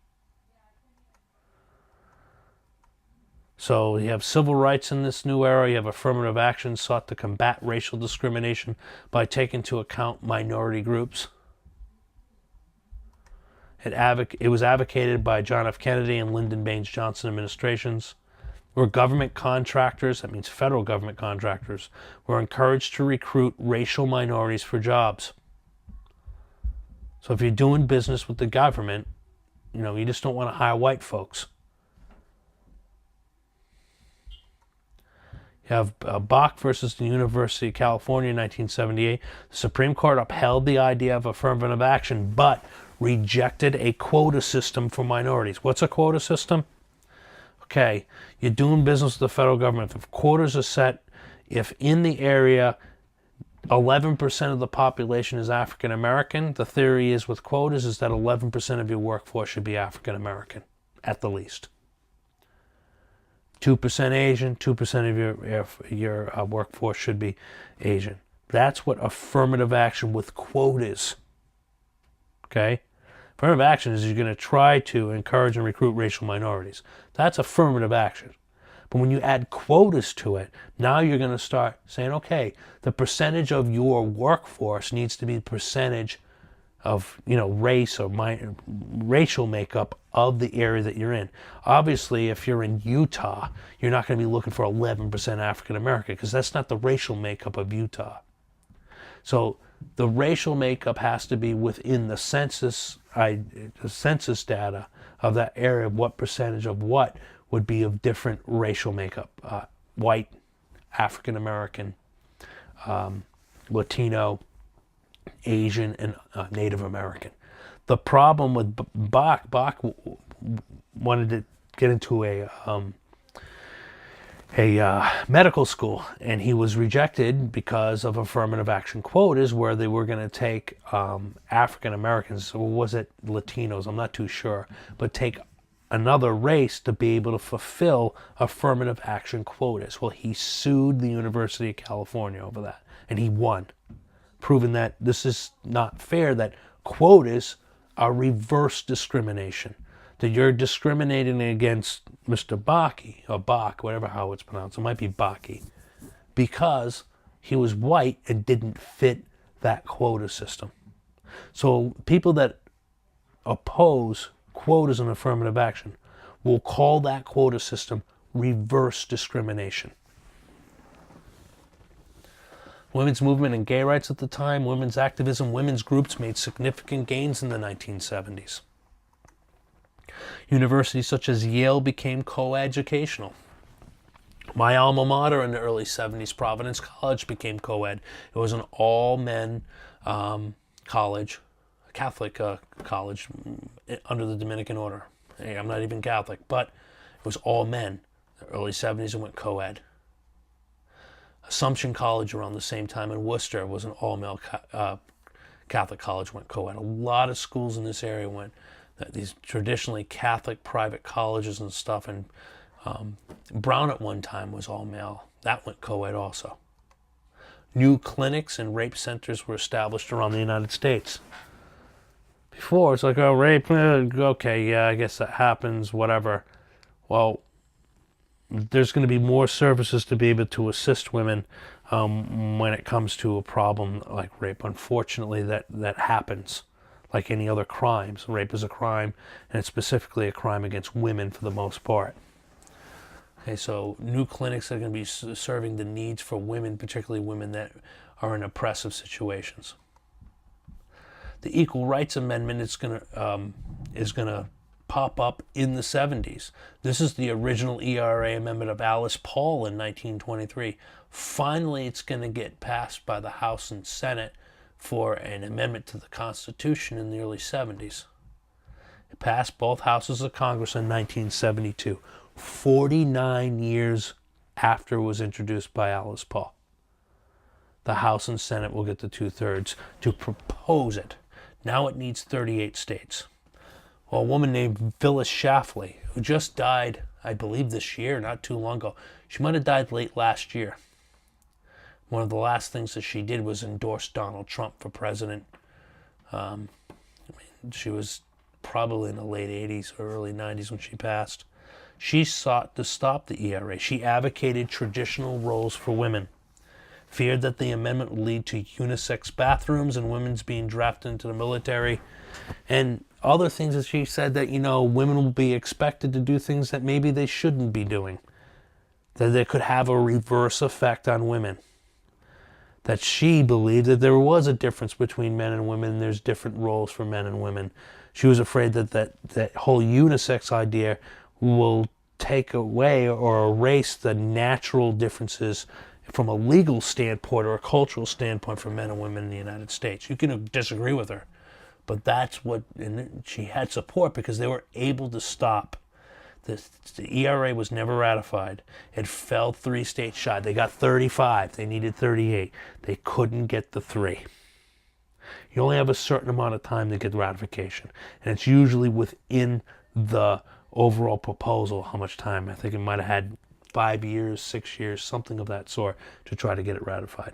[SPEAKER 1] So you have civil rights in this new era. You have affirmative action sought to combat racial discrimination by taking into account minority groups. It was advocated by John F. Kennedy and Lyndon Baines Johnson administrations, where government contractors, that means federal government contractors, were encouraged to recruit racial minorities for jobs. So if you're doing business with the government, you just don't want to hire white folks. You have Bach versus the University of California in 1978. The Supreme Court upheld the idea of affirmative action, but rejected a quota system for minorities. What's a quota system? Okay, you're doing business with the federal government. If quotas are set, if in the area 11% of the population is African American. The theory is with quotas is that 11% of your workforce should be African American, at the least. 2% Asian, 2% of your workforce should be Asian. That's what affirmative action with quotas. Okay? Affirmative action is you're going to try to encourage and recruit racial minorities. That's affirmative action. But when you add quotas to it, now you're going to start saying, okay, the percentage of your workforce needs to be the percentage of, race or racial makeup of the area that you're in. Obviously, if you're in Utah, you're not going to be looking for 11% African American because that's not the racial makeup of Utah. So the racial makeup has to be within the census data of that area of what percentage of what would be of different racial makeup. White, African American, Latino, Asian, and Native American. The problem with Bach wanted to get into a medical school, and he was rejected because of affirmative action quotas where they were going to take African Americans, or was it Latinos, I'm not too sure, but take another race to be able to fulfill affirmative action quotas. Well, he sued the University of California over that, and he won, proving that this is not fair, that quotas are reverse discrimination, that you're discriminating against Mr. Baki, or Bach, whatever how it's pronounced, it might be Baki, because he was white and didn't fit that quota system. So people that oppose quotas and affirmative action will call that quota system reverse discrimination. Women's movement and gay rights at the time, women's activism, women's groups made significant gains in the 1970s. Universities such as Yale became co-educational. My alma mater in the early 70s, Providence College, became co-ed. It was an all-men college, Catholic college under the Dominican order. Hey, I'm not even Catholic, but it was all men. In the early 70s, it went co-ed. Assumption College around the same time in Worcester was an all-male Catholic college, went co-ed. A lot of schools in this area went, these traditionally Catholic private colleges and stuff, and Brown at one time was all-male. That went co-ed also. New clinics and rape centers were established around the United States. Before, it's like, oh, rape, okay, yeah, I guess that happens, whatever. Well, there's going to be more services to be able to assist women when it comes to a problem like rape. Unfortunately, that happens. Like any other crimes, rape is a crime, and it's specifically a crime against women for the most part. Okay, so new clinics are going to be serving the needs for women, particularly women that are in oppressive situations. The Equal Rights Amendment is going to pop up in the 70s. This is the original ERA amendment of Alice Paul in 1923. Finally, it's going to get passed by the House and Senate for an amendment to the Constitution in the early 70s. It passed both houses of Congress in 1972, 49 years after it was introduced by Alice Paul. The House and Senate will get the 2/3 to propose it. Now it needs 38 states. Well, a woman named Phyllis Schlafly, who just died, I believe this year, not too long ago. She might have died late last year. One of the last things that she did was endorse Donald Trump for president. She was probably in the late 80s or early 90s when she passed. She sought to stop the ERA. She advocated traditional roles for women, feared that the amendment would lead to unisex bathrooms and women's being drafted into the military, and other things that she said that, women will be expected to do things that maybe they shouldn't be doing, that they could have a reverse effect on women. That she believed that there was a difference between men and women, and there's different roles for men and women. She was afraid that whole unisex idea will take away or erase the natural differences from a legal standpoint or a cultural standpoint for men and women in the United States. You can disagree with her, but that's what, and she had support because they were able to stop The ERA was never ratified. It fell 3 states shy. They got 35. They needed 38. They couldn't get the 3. You only have a certain amount of time to get ratification. And it's usually within the overall proposal how much time. I think it might have had 5 years, 6 years, something of that sort to try to get it ratified.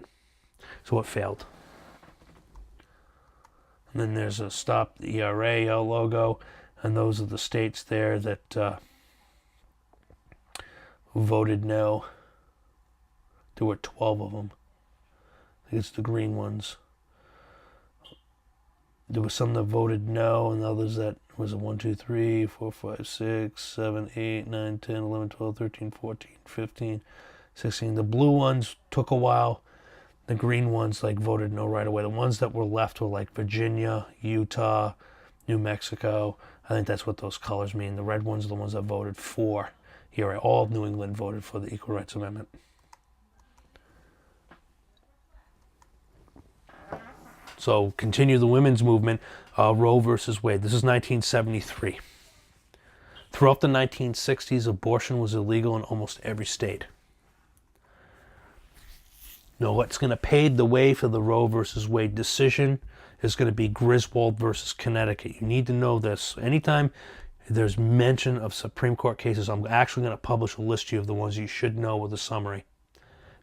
[SPEAKER 1] So it failed. And then there's a stop the RAL logo, and those are the states there that voted no. There were 12 of them. I think it's the green ones. There were some that voted no, and others that was a 1, 2, 3, 4, 5, 6, 7, 8, 9, 10, 11, 12, 13, 14, 15, 16. The blue ones took a while. The green ones voted no right away. The ones that were left were Virginia, Utah, New Mexico. I think that's what those colors mean. The red ones are the ones that voted for. Here, all of New England voted for the Equal Rights Amendment. So continue the women's movement, Roe versus Wade. This is 1973. Throughout the 1960s, abortion was illegal in almost every state. Now, what's going to pave the way for the Roe versus Wade decision is going to be Griswold versus Connecticut. You need to know this. Anytime there's mention of Supreme Court cases, I'm actually going to publish a list of the ones you should know with a summary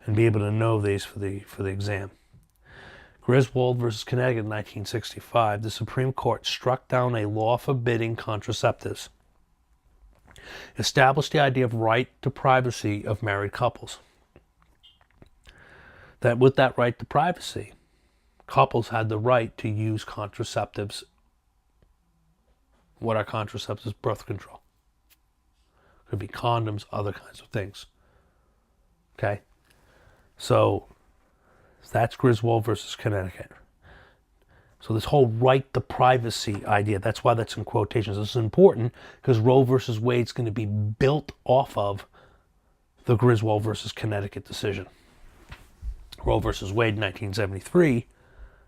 [SPEAKER 1] and be able to know these for the exam. Griswold versus Connecticut in 1965, the Supreme Court struck down a law forbidding contraceptives, established the idea of right to privacy of married couples. That with that right to privacy, couples had the right to use contraceptives. What are contraceptives? Birth control. Could be condoms, other kinds of things. Okay? So that's Griswold versus Connecticut. So this whole right to privacy idea, that's why that's in quotations. This is important because Roe versus Wade is going to be built off of the Griswold versus Connecticut decision. Roe versus Wade in 1973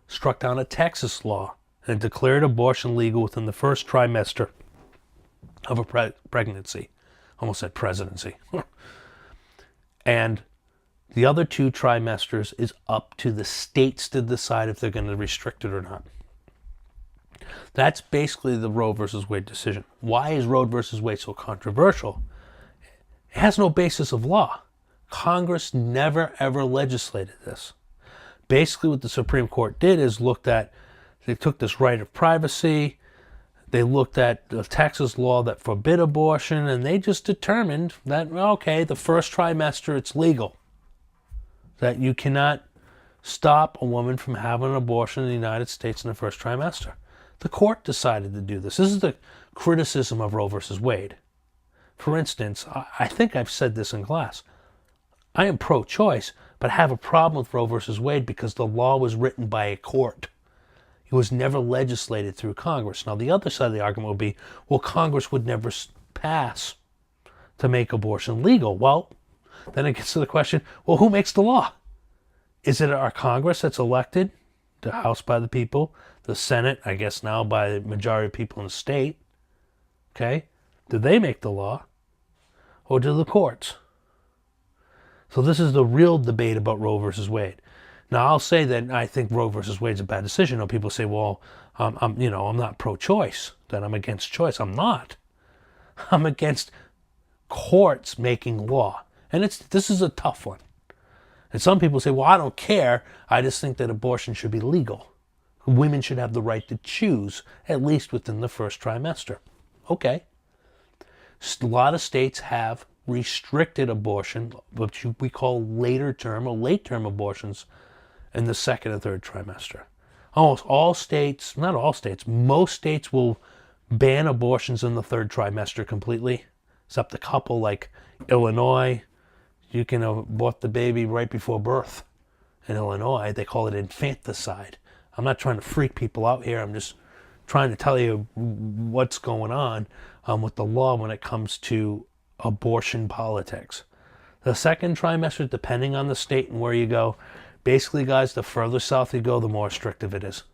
[SPEAKER 1] struck down a Texas law and declared abortion legal within the first trimester of a pregnancy. Almost said presidency. And the other 2 trimesters is up to the states to decide if they're going to restrict it or not. That's basically the Roe versus Wade decision. Why is Roe versus Wade so controversial? It has no basis of law. Congress never ever legislated this. Basically what the Supreme Court did is they took this right of privacy, they looked at the Texas law that forbid abortion, and they just determined that, okay, the first trimester it's legal. That you cannot stop a woman from having an abortion in the United States in the first trimester. The court decided to do this. This is the criticism of Roe versus Wade. For instance, I think I've said this in class. I am pro-choice, but I have a problem with Roe versus Wade because the law was written by a court. It was never legislated through Congress. Now, the other side of the argument would be, well, Congress would never pass to make abortion legal. Well, then it gets to the question, well, who makes the law? Is it our Congress that's elected, the House by the people, the Senate, I guess now by the majority of people in the state? Okay? Do they make the law? Or do the courts? So this is the real debate about Roe versus Wade. Now, I'll say that I think Roe versus Wade is a bad decision. Or people say, well, I'm not pro-choice, that I'm against choice. I'm not. I'm against courts making law. And this is a tough one. And some people say, well, I don't care. I just think that abortion should be legal. Women should have the right to choose, at least within the first trimester. Okay. A lot of states have restricted abortion, which we call later term or late term abortions, in the second and third trimester. Almost all states, not all states, most states will ban abortions in the third trimester completely, except a couple like Illinois. You can abort the baby right before birth. In Illinois, they call it infanticide. I'm not trying to freak people out here. I'm just trying to tell you what's going on with the law when it comes to abortion politics. The second trimester, depending on the state and where you go, basically, guys, the further south you go, the more restrictive it is.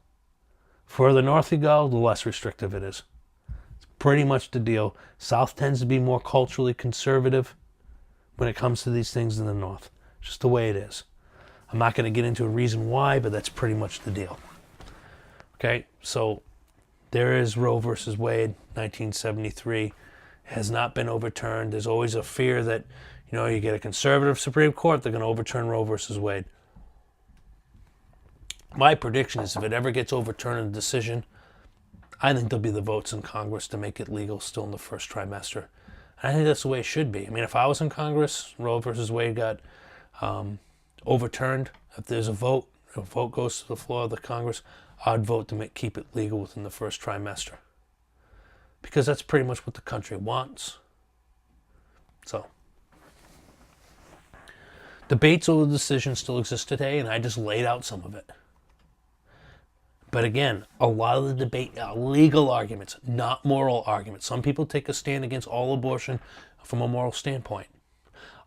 [SPEAKER 1] Further north you go, the less restrictive it is. It's pretty much the deal. South tends to be more culturally conservative when it comes to these things than the North. Just the way it is. I'm not going to get into a reason why, but that's pretty much the deal. Okay, so there is Roe versus Wade, 1973. It has not been overturned. There's always a fear that, you get a conservative Supreme Court, they're going to overturn Roe versus Wade. My prediction is if it ever gets overturned in a decision, I think there'll be the votes in Congress to make it legal still in the first trimester. And I think that's the way it should be. I mean, if I was in Congress, Roe versus Wade got overturned, if there's a vote goes to the floor of the Congress, I'd vote to keep it legal within the first trimester. Because that's pretty much what the country wants. So, debates over the decision still exist today, and I just laid out some of it. But again, a lot of the debate are legal arguments, not moral arguments. Some people take a stand against all abortion from a moral standpoint.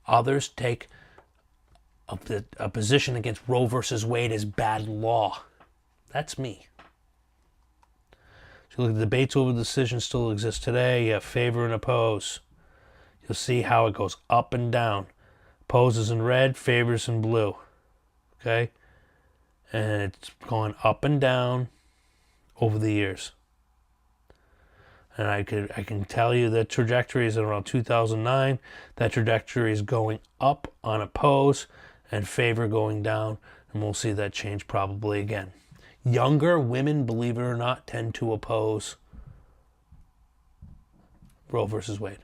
[SPEAKER 1] Others take a position against Roe versus Wade as bad law. That's me. So look at the debates over the decision still exist today. You have favor and oppose. You'll see how it goes up and down. Oppose is in red, favor is in blue. Okay? And it's going up and down over the years. And I can tell you the trajectory is around 2009. That trajectory is going up on oppose and favor going down. And we'll see that change probably again. Younger women, believe it or not, tend to oppose Roe versus Wade.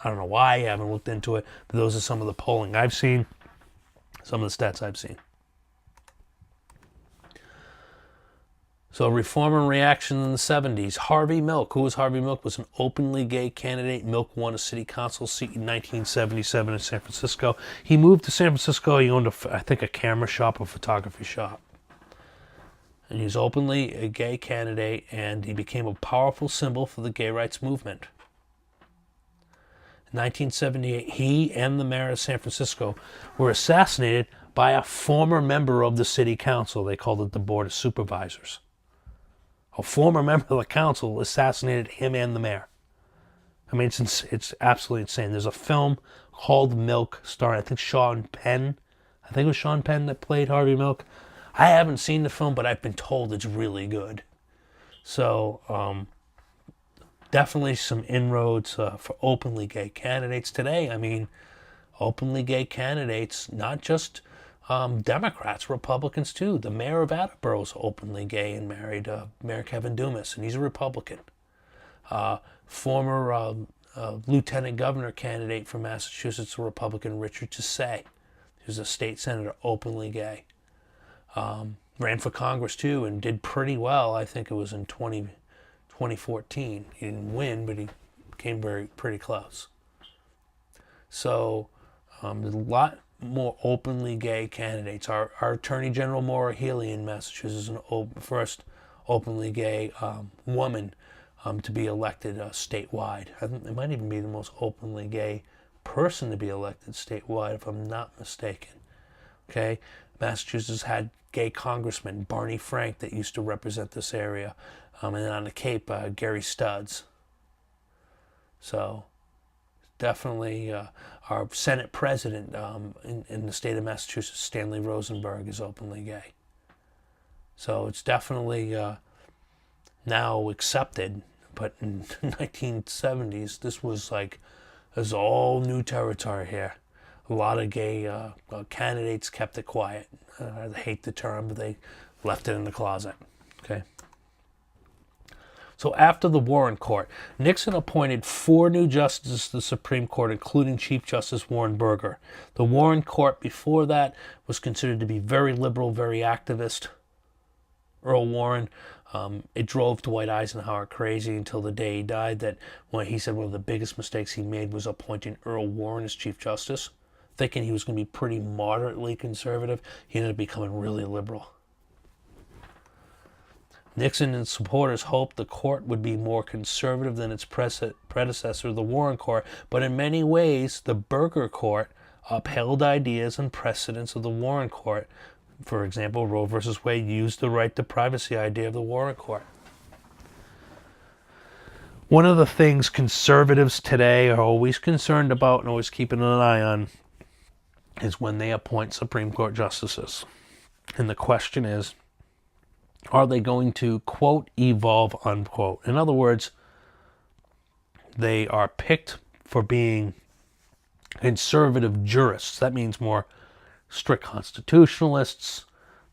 [SPEAKER 1] I don't know why, I haven't looked into it, but those are some of the polling I've seen, some of the stats I've seen. So reform and reaction in the 70s. Harvey Milk. Who was Harvey Milk? Was an openly gay candidate. Milk won a city council seat in 1977 in San Francisco. He moved to San Francisco. He owned, I think, a camera shop, a photography shop. And he was openly a gay candidate, and he became a powerful symbol for the gay rights movement. In 1978, he and the mayor of San Francisco were assassinated by a former member of the city council. They called it the Board of Supervisors. A former member of the council assassinated him and the mayor. I mean, it's absolutely insane. There's a film called Milk, starring, I think, Sean Penn. I think it was Sean Penn that played Harvey Milk. I haven't seen the film, but I've been told it's really good. So, definitely some inroads for openly gay candidates today. I mean, openly gay candidates, not just Democrats, Republicans too. The mayor of Attleboro is openly gay and married Mayor Kevin Dumas, and he's a Republican. Former lieutenant governor candidate from Massachusetts, a Republican, Richard Tisay, who's a state senator, openly gay. Ran for Congress too and did pretty well. I think it was in 2014. He didn't win, but he came pretty close. So there's a lot more openly gay candidates. Our Attorney General Maura Healey in Massachusetts is the first openly gay woman to be elected statewide. I think it might even be the most openly gay person to be elected statewide, if I'm not mistaken. Okay, Massachusetts had gay congressman Barney Frank that used to represent this area, and then on the Cape, Gary Studs. So definitely our Senate president in the state of Massachusetts, Stanley Rosenberg, is openly gay. So it's definitely now accepted, but in the 1970s, this was all new territory here. A lot of gay candidates kept it quiet. I hate the term, but they left it in the closet. Okay. So after the Warren Court, Nixon appointed 4 new justices to the Supreme Court, including Chief Justice Warren Burger. The Warren Court before that was considered to be very liberal, very activist. Earl Warren, it drove Dwight Eisenhower crazy until the day he died, that when he said one of the biggest mistakes he made was appointing Earl Warren as Chief Justice. Thinking he was going to be pretty moderately conservative, he ended up becoming really liberal. Nixon and supporters hoped the court would be more conservative than its predecessor, the Warren Court, but in many ways, the Burger Court upheld ideas and precedents of the Warren Court. For example, Roe versus Wade used the right to privacy idea of the Warren Court. One of the things conservatives today are always concerned about and always keeping an eye on is when they appoint Supreme Court justices. And the question is, are they going to, quote, evolve, unquote? In other words, they are picked for being conservative jurists. That means more strict constitutionalists,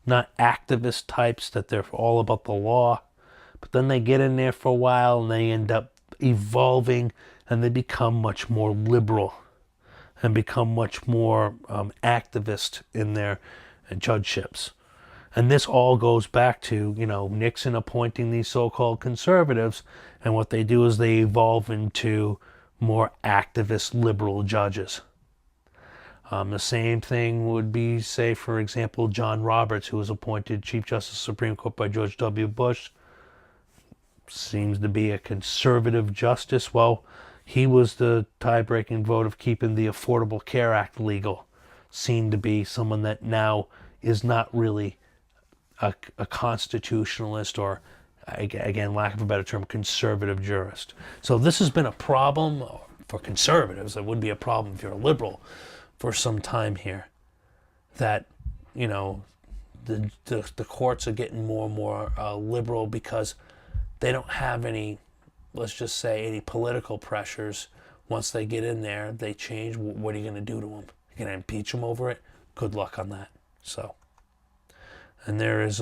[SPEAKER 1] not activist types that they're all about the law. But then they get in there for a while and they end up evolving and they become much more liberal and become much more activist in their judgeships. And this all goes back to, Nixon appointing these so-called conservatives, and what they do is they evolve into more activist liberal judges. The same thing would be, say, for example, John Roberts, who was appointed Chief Justice of the Supreme Court by George W. Bush. Seems to be a conservative justice. Well, he was the tie-breaking vote of keeping the Affordable Care Act legal. Seemed to be someone that now is not really a constitutionalist or, again, lack of a better term, conservative jurist. So this has been a problem for conservatives. It would be a problem if you're a liberal for some time here. That, the courts are getting more and more liberal because they don't have any, let's just say, any political pressures. Once they get in there, they change. What are you going to do to them? You're going to impeach them over it? Good luck on that. So, and there's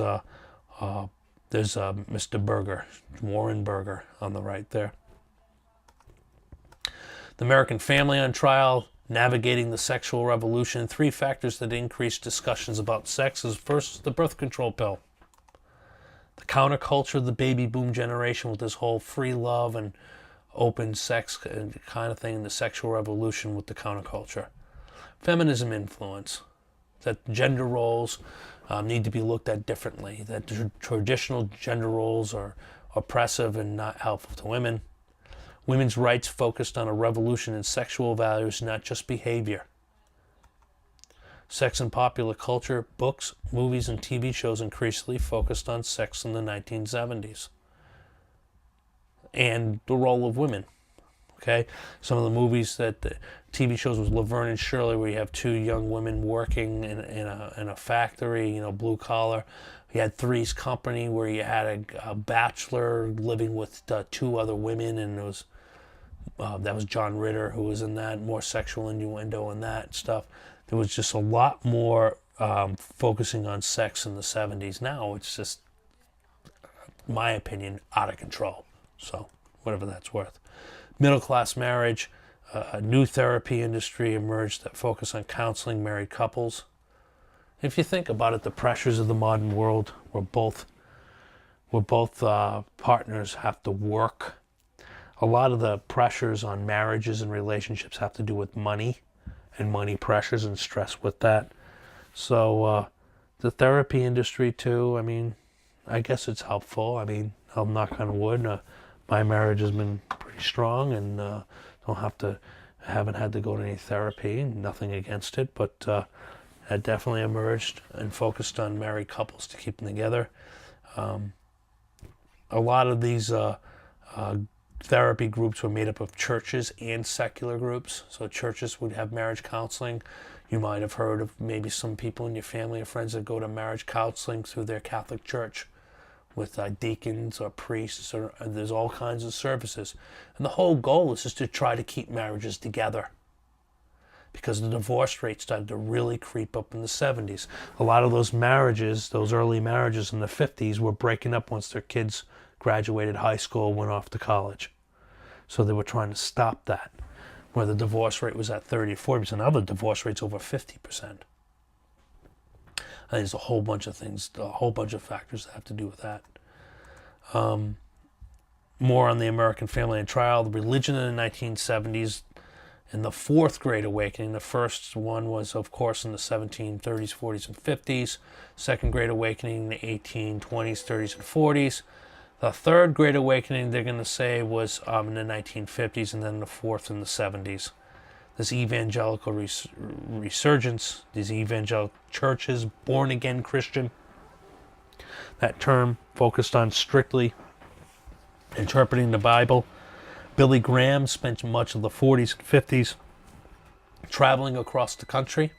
[SPEAKER 1] Mr. Berger, Warren Berger on the right there. The American Family on Trial, Navigating the Sexual Revolution. 3 factors that increase discussions about sex is first, the birth control pill. The counterculture of the baby boom generation with this whole free love and open sex kind of thing, and the sexual revolution with the counterculture. Feminism influence, that gender roles need to be looked at differently, that traditional gender roles are oppressive and not helpful to women. Women's rights focused on a revolution in sexual values, not just behavior. Sex and popular culture, books, movies, and TV shows increasingly focused on sex in the 1970s. And the role of women. Okay? Some of the movies the TV shows was Laverne and Shirley, where you have 2 young women working in a factory, blue collar. You had Three's Company, where you had a bachelor living with 2 other women, and it was that was John Ritter who was in that, more sexual innuendo and that stuff. There was just a lot more focusing on sex in the 70s. Now it's just, in my opinion, out of control. So, whatever that's worth. Middle class marriage, a new therapy industry emerged that focused on counseling married couples. If you think about it, the pressures of the modern world, where both partners have to work. A lot of the pressures on marriages and relationships have to do with money and money pressures and stress with that. So the therapy industry too, I guess it's helpful. I'll knock on wood. My marriage has been pretty strong, and haven't had to go to any therapy. Nothing against it, but it definitely emerged and focused on married couples to keep them together. A lot of these therapy groups were made up of churches and secular groups. So churches would have marriage counseling. You might have heard of maybe some people in your family or friends that go to marriage counseling through their Catholic church with deacons or priests, or there's all kinds of services. And the whole goal is just to try to keep marriages together, because the divorce rate started to really creep up in the 70s. A lot of those marriages, those early marriages in the 50s, were breaking up once their kids graduated high school, went off to college. So they were trying to stop that, where the divorce rate was at 30 or 40%. Other divorce rates over 50%. And there's a whole bunch of things, a whole bunch of factors that have to do with that. More on the American Family and Trial, the religion in the 1970s, and the Fourth Great Awakening. The first one was, of course, in the 1730s, 40s, and 50s. Second Great Awakening in the 1820s, 30s, and 40s. The Third Great Awakening, they're going to say, was in the 1950s, and then the fourth in the 70s. This evangelical resurgence, these evangelical churches, born-again Christian, that term focused on strictly interpreting the Bible Billy Graham spent much of the 40s and 50s traveling across the country.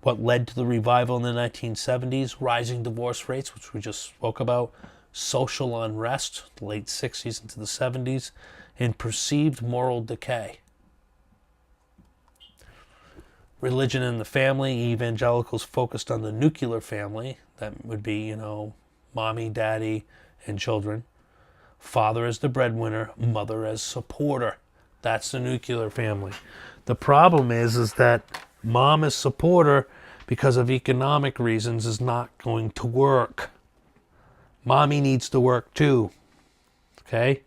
[SPEAKER 1] What led to the revival in the 1970s? Rising divorce rates, which we just spoke about, social unrest, the late 60s into the 70s, and perceived moral decay. Religion and the family, evangelicals focused on the nuclear family. That would be, mommy, daddy, and children. Father as the breadwinner, mother as supporter. That's the nuclear family. The problem is that mom as supporter, because of economic reasons, is not going to work. Mommy needs to work too. Okay?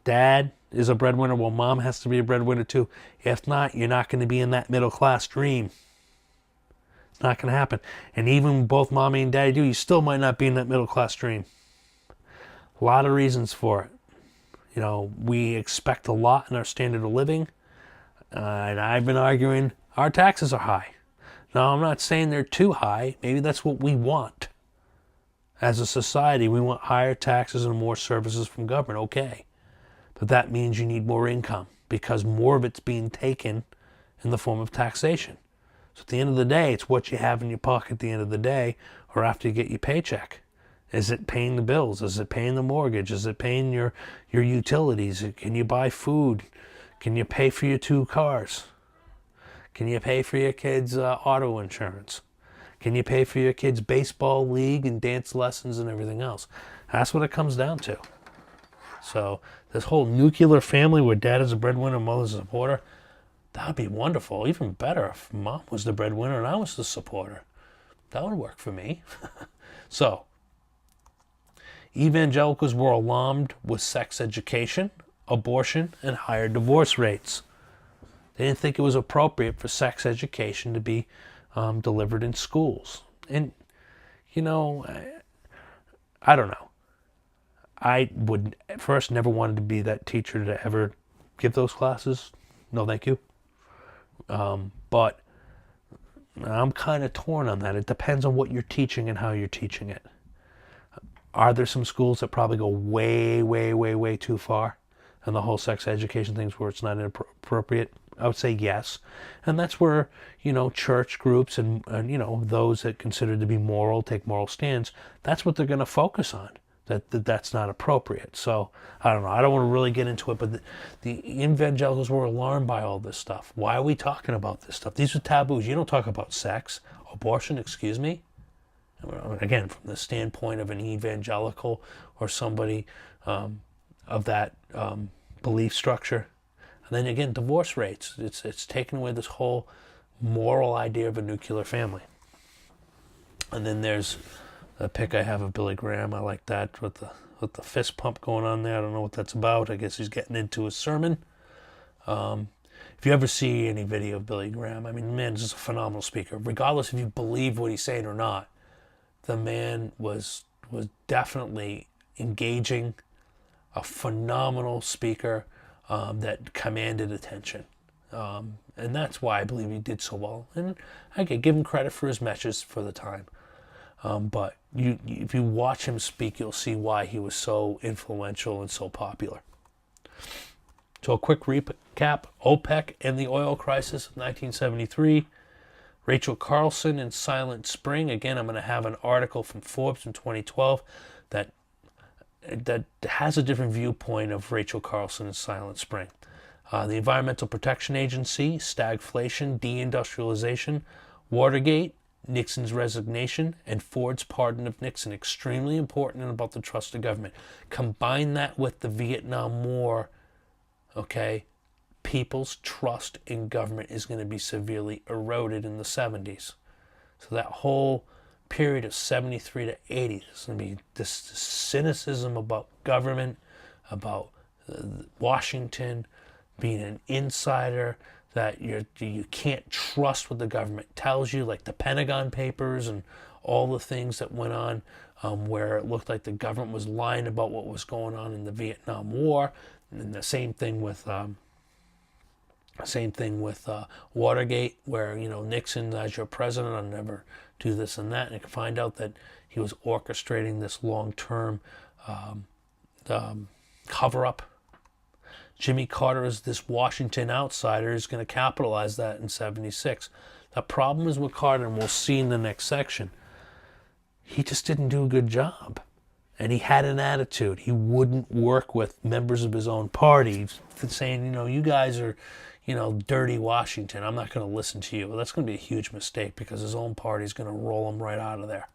[SPEAKER 1] Dad is a breadwinner. Well, mom has to be a breadwinner too. If not, you're not going to be in that middle class dream. It's not going to happen. And even when both mommy and daddy do, you still might not be in that middle class dream. A lot of reasons for it. We expect a lot in our standard of living. And I've been arguing our taxes are high. Now, I'm not saying they're too high. Maybe that's what we want. As a society, we want higher taxes and more services from government. Okay. But that means you need more income because more of it's being taken in the form of taxation. So at the end of the day, it's what you have in your pocket at the end of the day or after you get your paycheck. Is it paying the bills? Is it paying the mortgage? Is it paying your utilities? Can you buy food? Can you pay for your 2 cars? Can you pay for your kids' auto insurance? Can you pay for your kids' baseball league and dance lessons and everything else? That's what it comes down to. So this whole nuclear family where dad is a breadwinner, mother's a supporter, that would be wonderful. Even better if mom was the breadwinner and I was the supporter. That would work for me. So, evangelicals were alarmed with sex education, abortion, and higher divorce rates. They didn't think it was appropriate for sex education to be delivered in schools. And, I don't know. I would at first never wanted to be that teacher to ever give those classes. No, thank you. But I'm kind of torn on that. It depends on what you're teaching and how you're teaching it. Are there some schools that probably go way, way, way, way too far? And the whole sex education things where it's not appropriate? I would say yes. And that's where, church groups and those that consider to be moral, take moral stands, that's what they're going to focus on. That's not appropriate. So, I don't know. I don't want to really get into it, but the evangelicals were alarmed by all this stuff. Why are we talking about this stuff? These are taboos. You don't talk about sex, abortion, excuse me. Again, from the standpoint of an evangelical or somebody of that belief structure. And then again, divorce rates. It's taken away this whole moral idea of a nuclear family. And then there's a pic I have of Billy Graham. I like that with the fist pump going on there. I don't know what that's about. I guess he's getting into his sermon. If you ever see any video of Billy Graham, man, he's just a phenomenal speaker. Regardless if you believe what he's saying or not, the man was definitely engaging, a phenomenal speaker that commanded attention. And that's why I believe he did so well. And I could give him credit for his message for the time. But if you watch him speak, you'll see why he was so influential and so popular. So a quick recap, OPEC and the oil crisis of 1973. Rachel Carlson in Silent Spring. Again, I'm going to have an article from Forbes in 2012 that has a different viewpoint of Rachel Carlson in Silent Spring. The Environmental Protection Agency, stagflation, deindustrialization, Watergate, Nixon's resignation, and Ford's pardon of Nixon. Extremely important and about the trust of government. Combine that with the Vietnam War, okay? People's trust in government is going to be severely eroded in the 70s. So that whole period of 73 to 80 is going to be this cynicism about government, about Washington, being an insider, that you can't trust what the government tells you, like the Pentagon Papers and all the things that went on where it looked like the government was lying about what was going on in the Vietnam War. And the same thing with Watergate, where Nixon, as your president, I'll never do this and that, and you can find out that he was orchestrating this long-term cover-up. Jimmy Carter is this Washington outsider who's going to capitalize that in 76. The problem is with Carter, and we'll see in the next section, he just didn't do a good job. And he had an attitude. He wouldn't work with members of his own party, saying, you guys are, dirty Washington. I'm not going to listen to you. Well, that's going to be a huge mistake because his own party is going to roll him right out of there.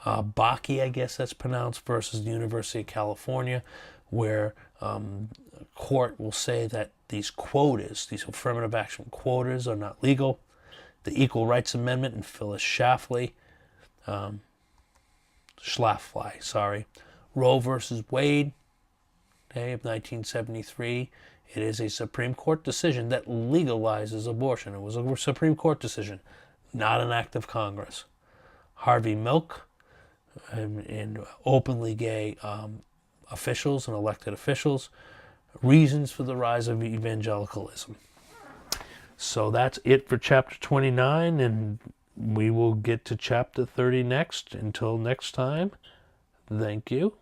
[SPEAKER 1] Bakke, I guess that's pronounced, versus the University of California, where court will say that these quotas, these affirmative action quotas, are not legal. The Equal Rights Amendment and Phyllis Schlafly, Roe versus Wade, okay, of 1973. It is a Supreme Court decision that legalizes abortion. It was a Supreme Court decision, not an act of Congress. Harvey Milk, and openly gay officials and elected officials, reasons for the rise of evangelicalism. So that's it for chapter 29, and we will get to chapter 30 next. Until next time, thank you.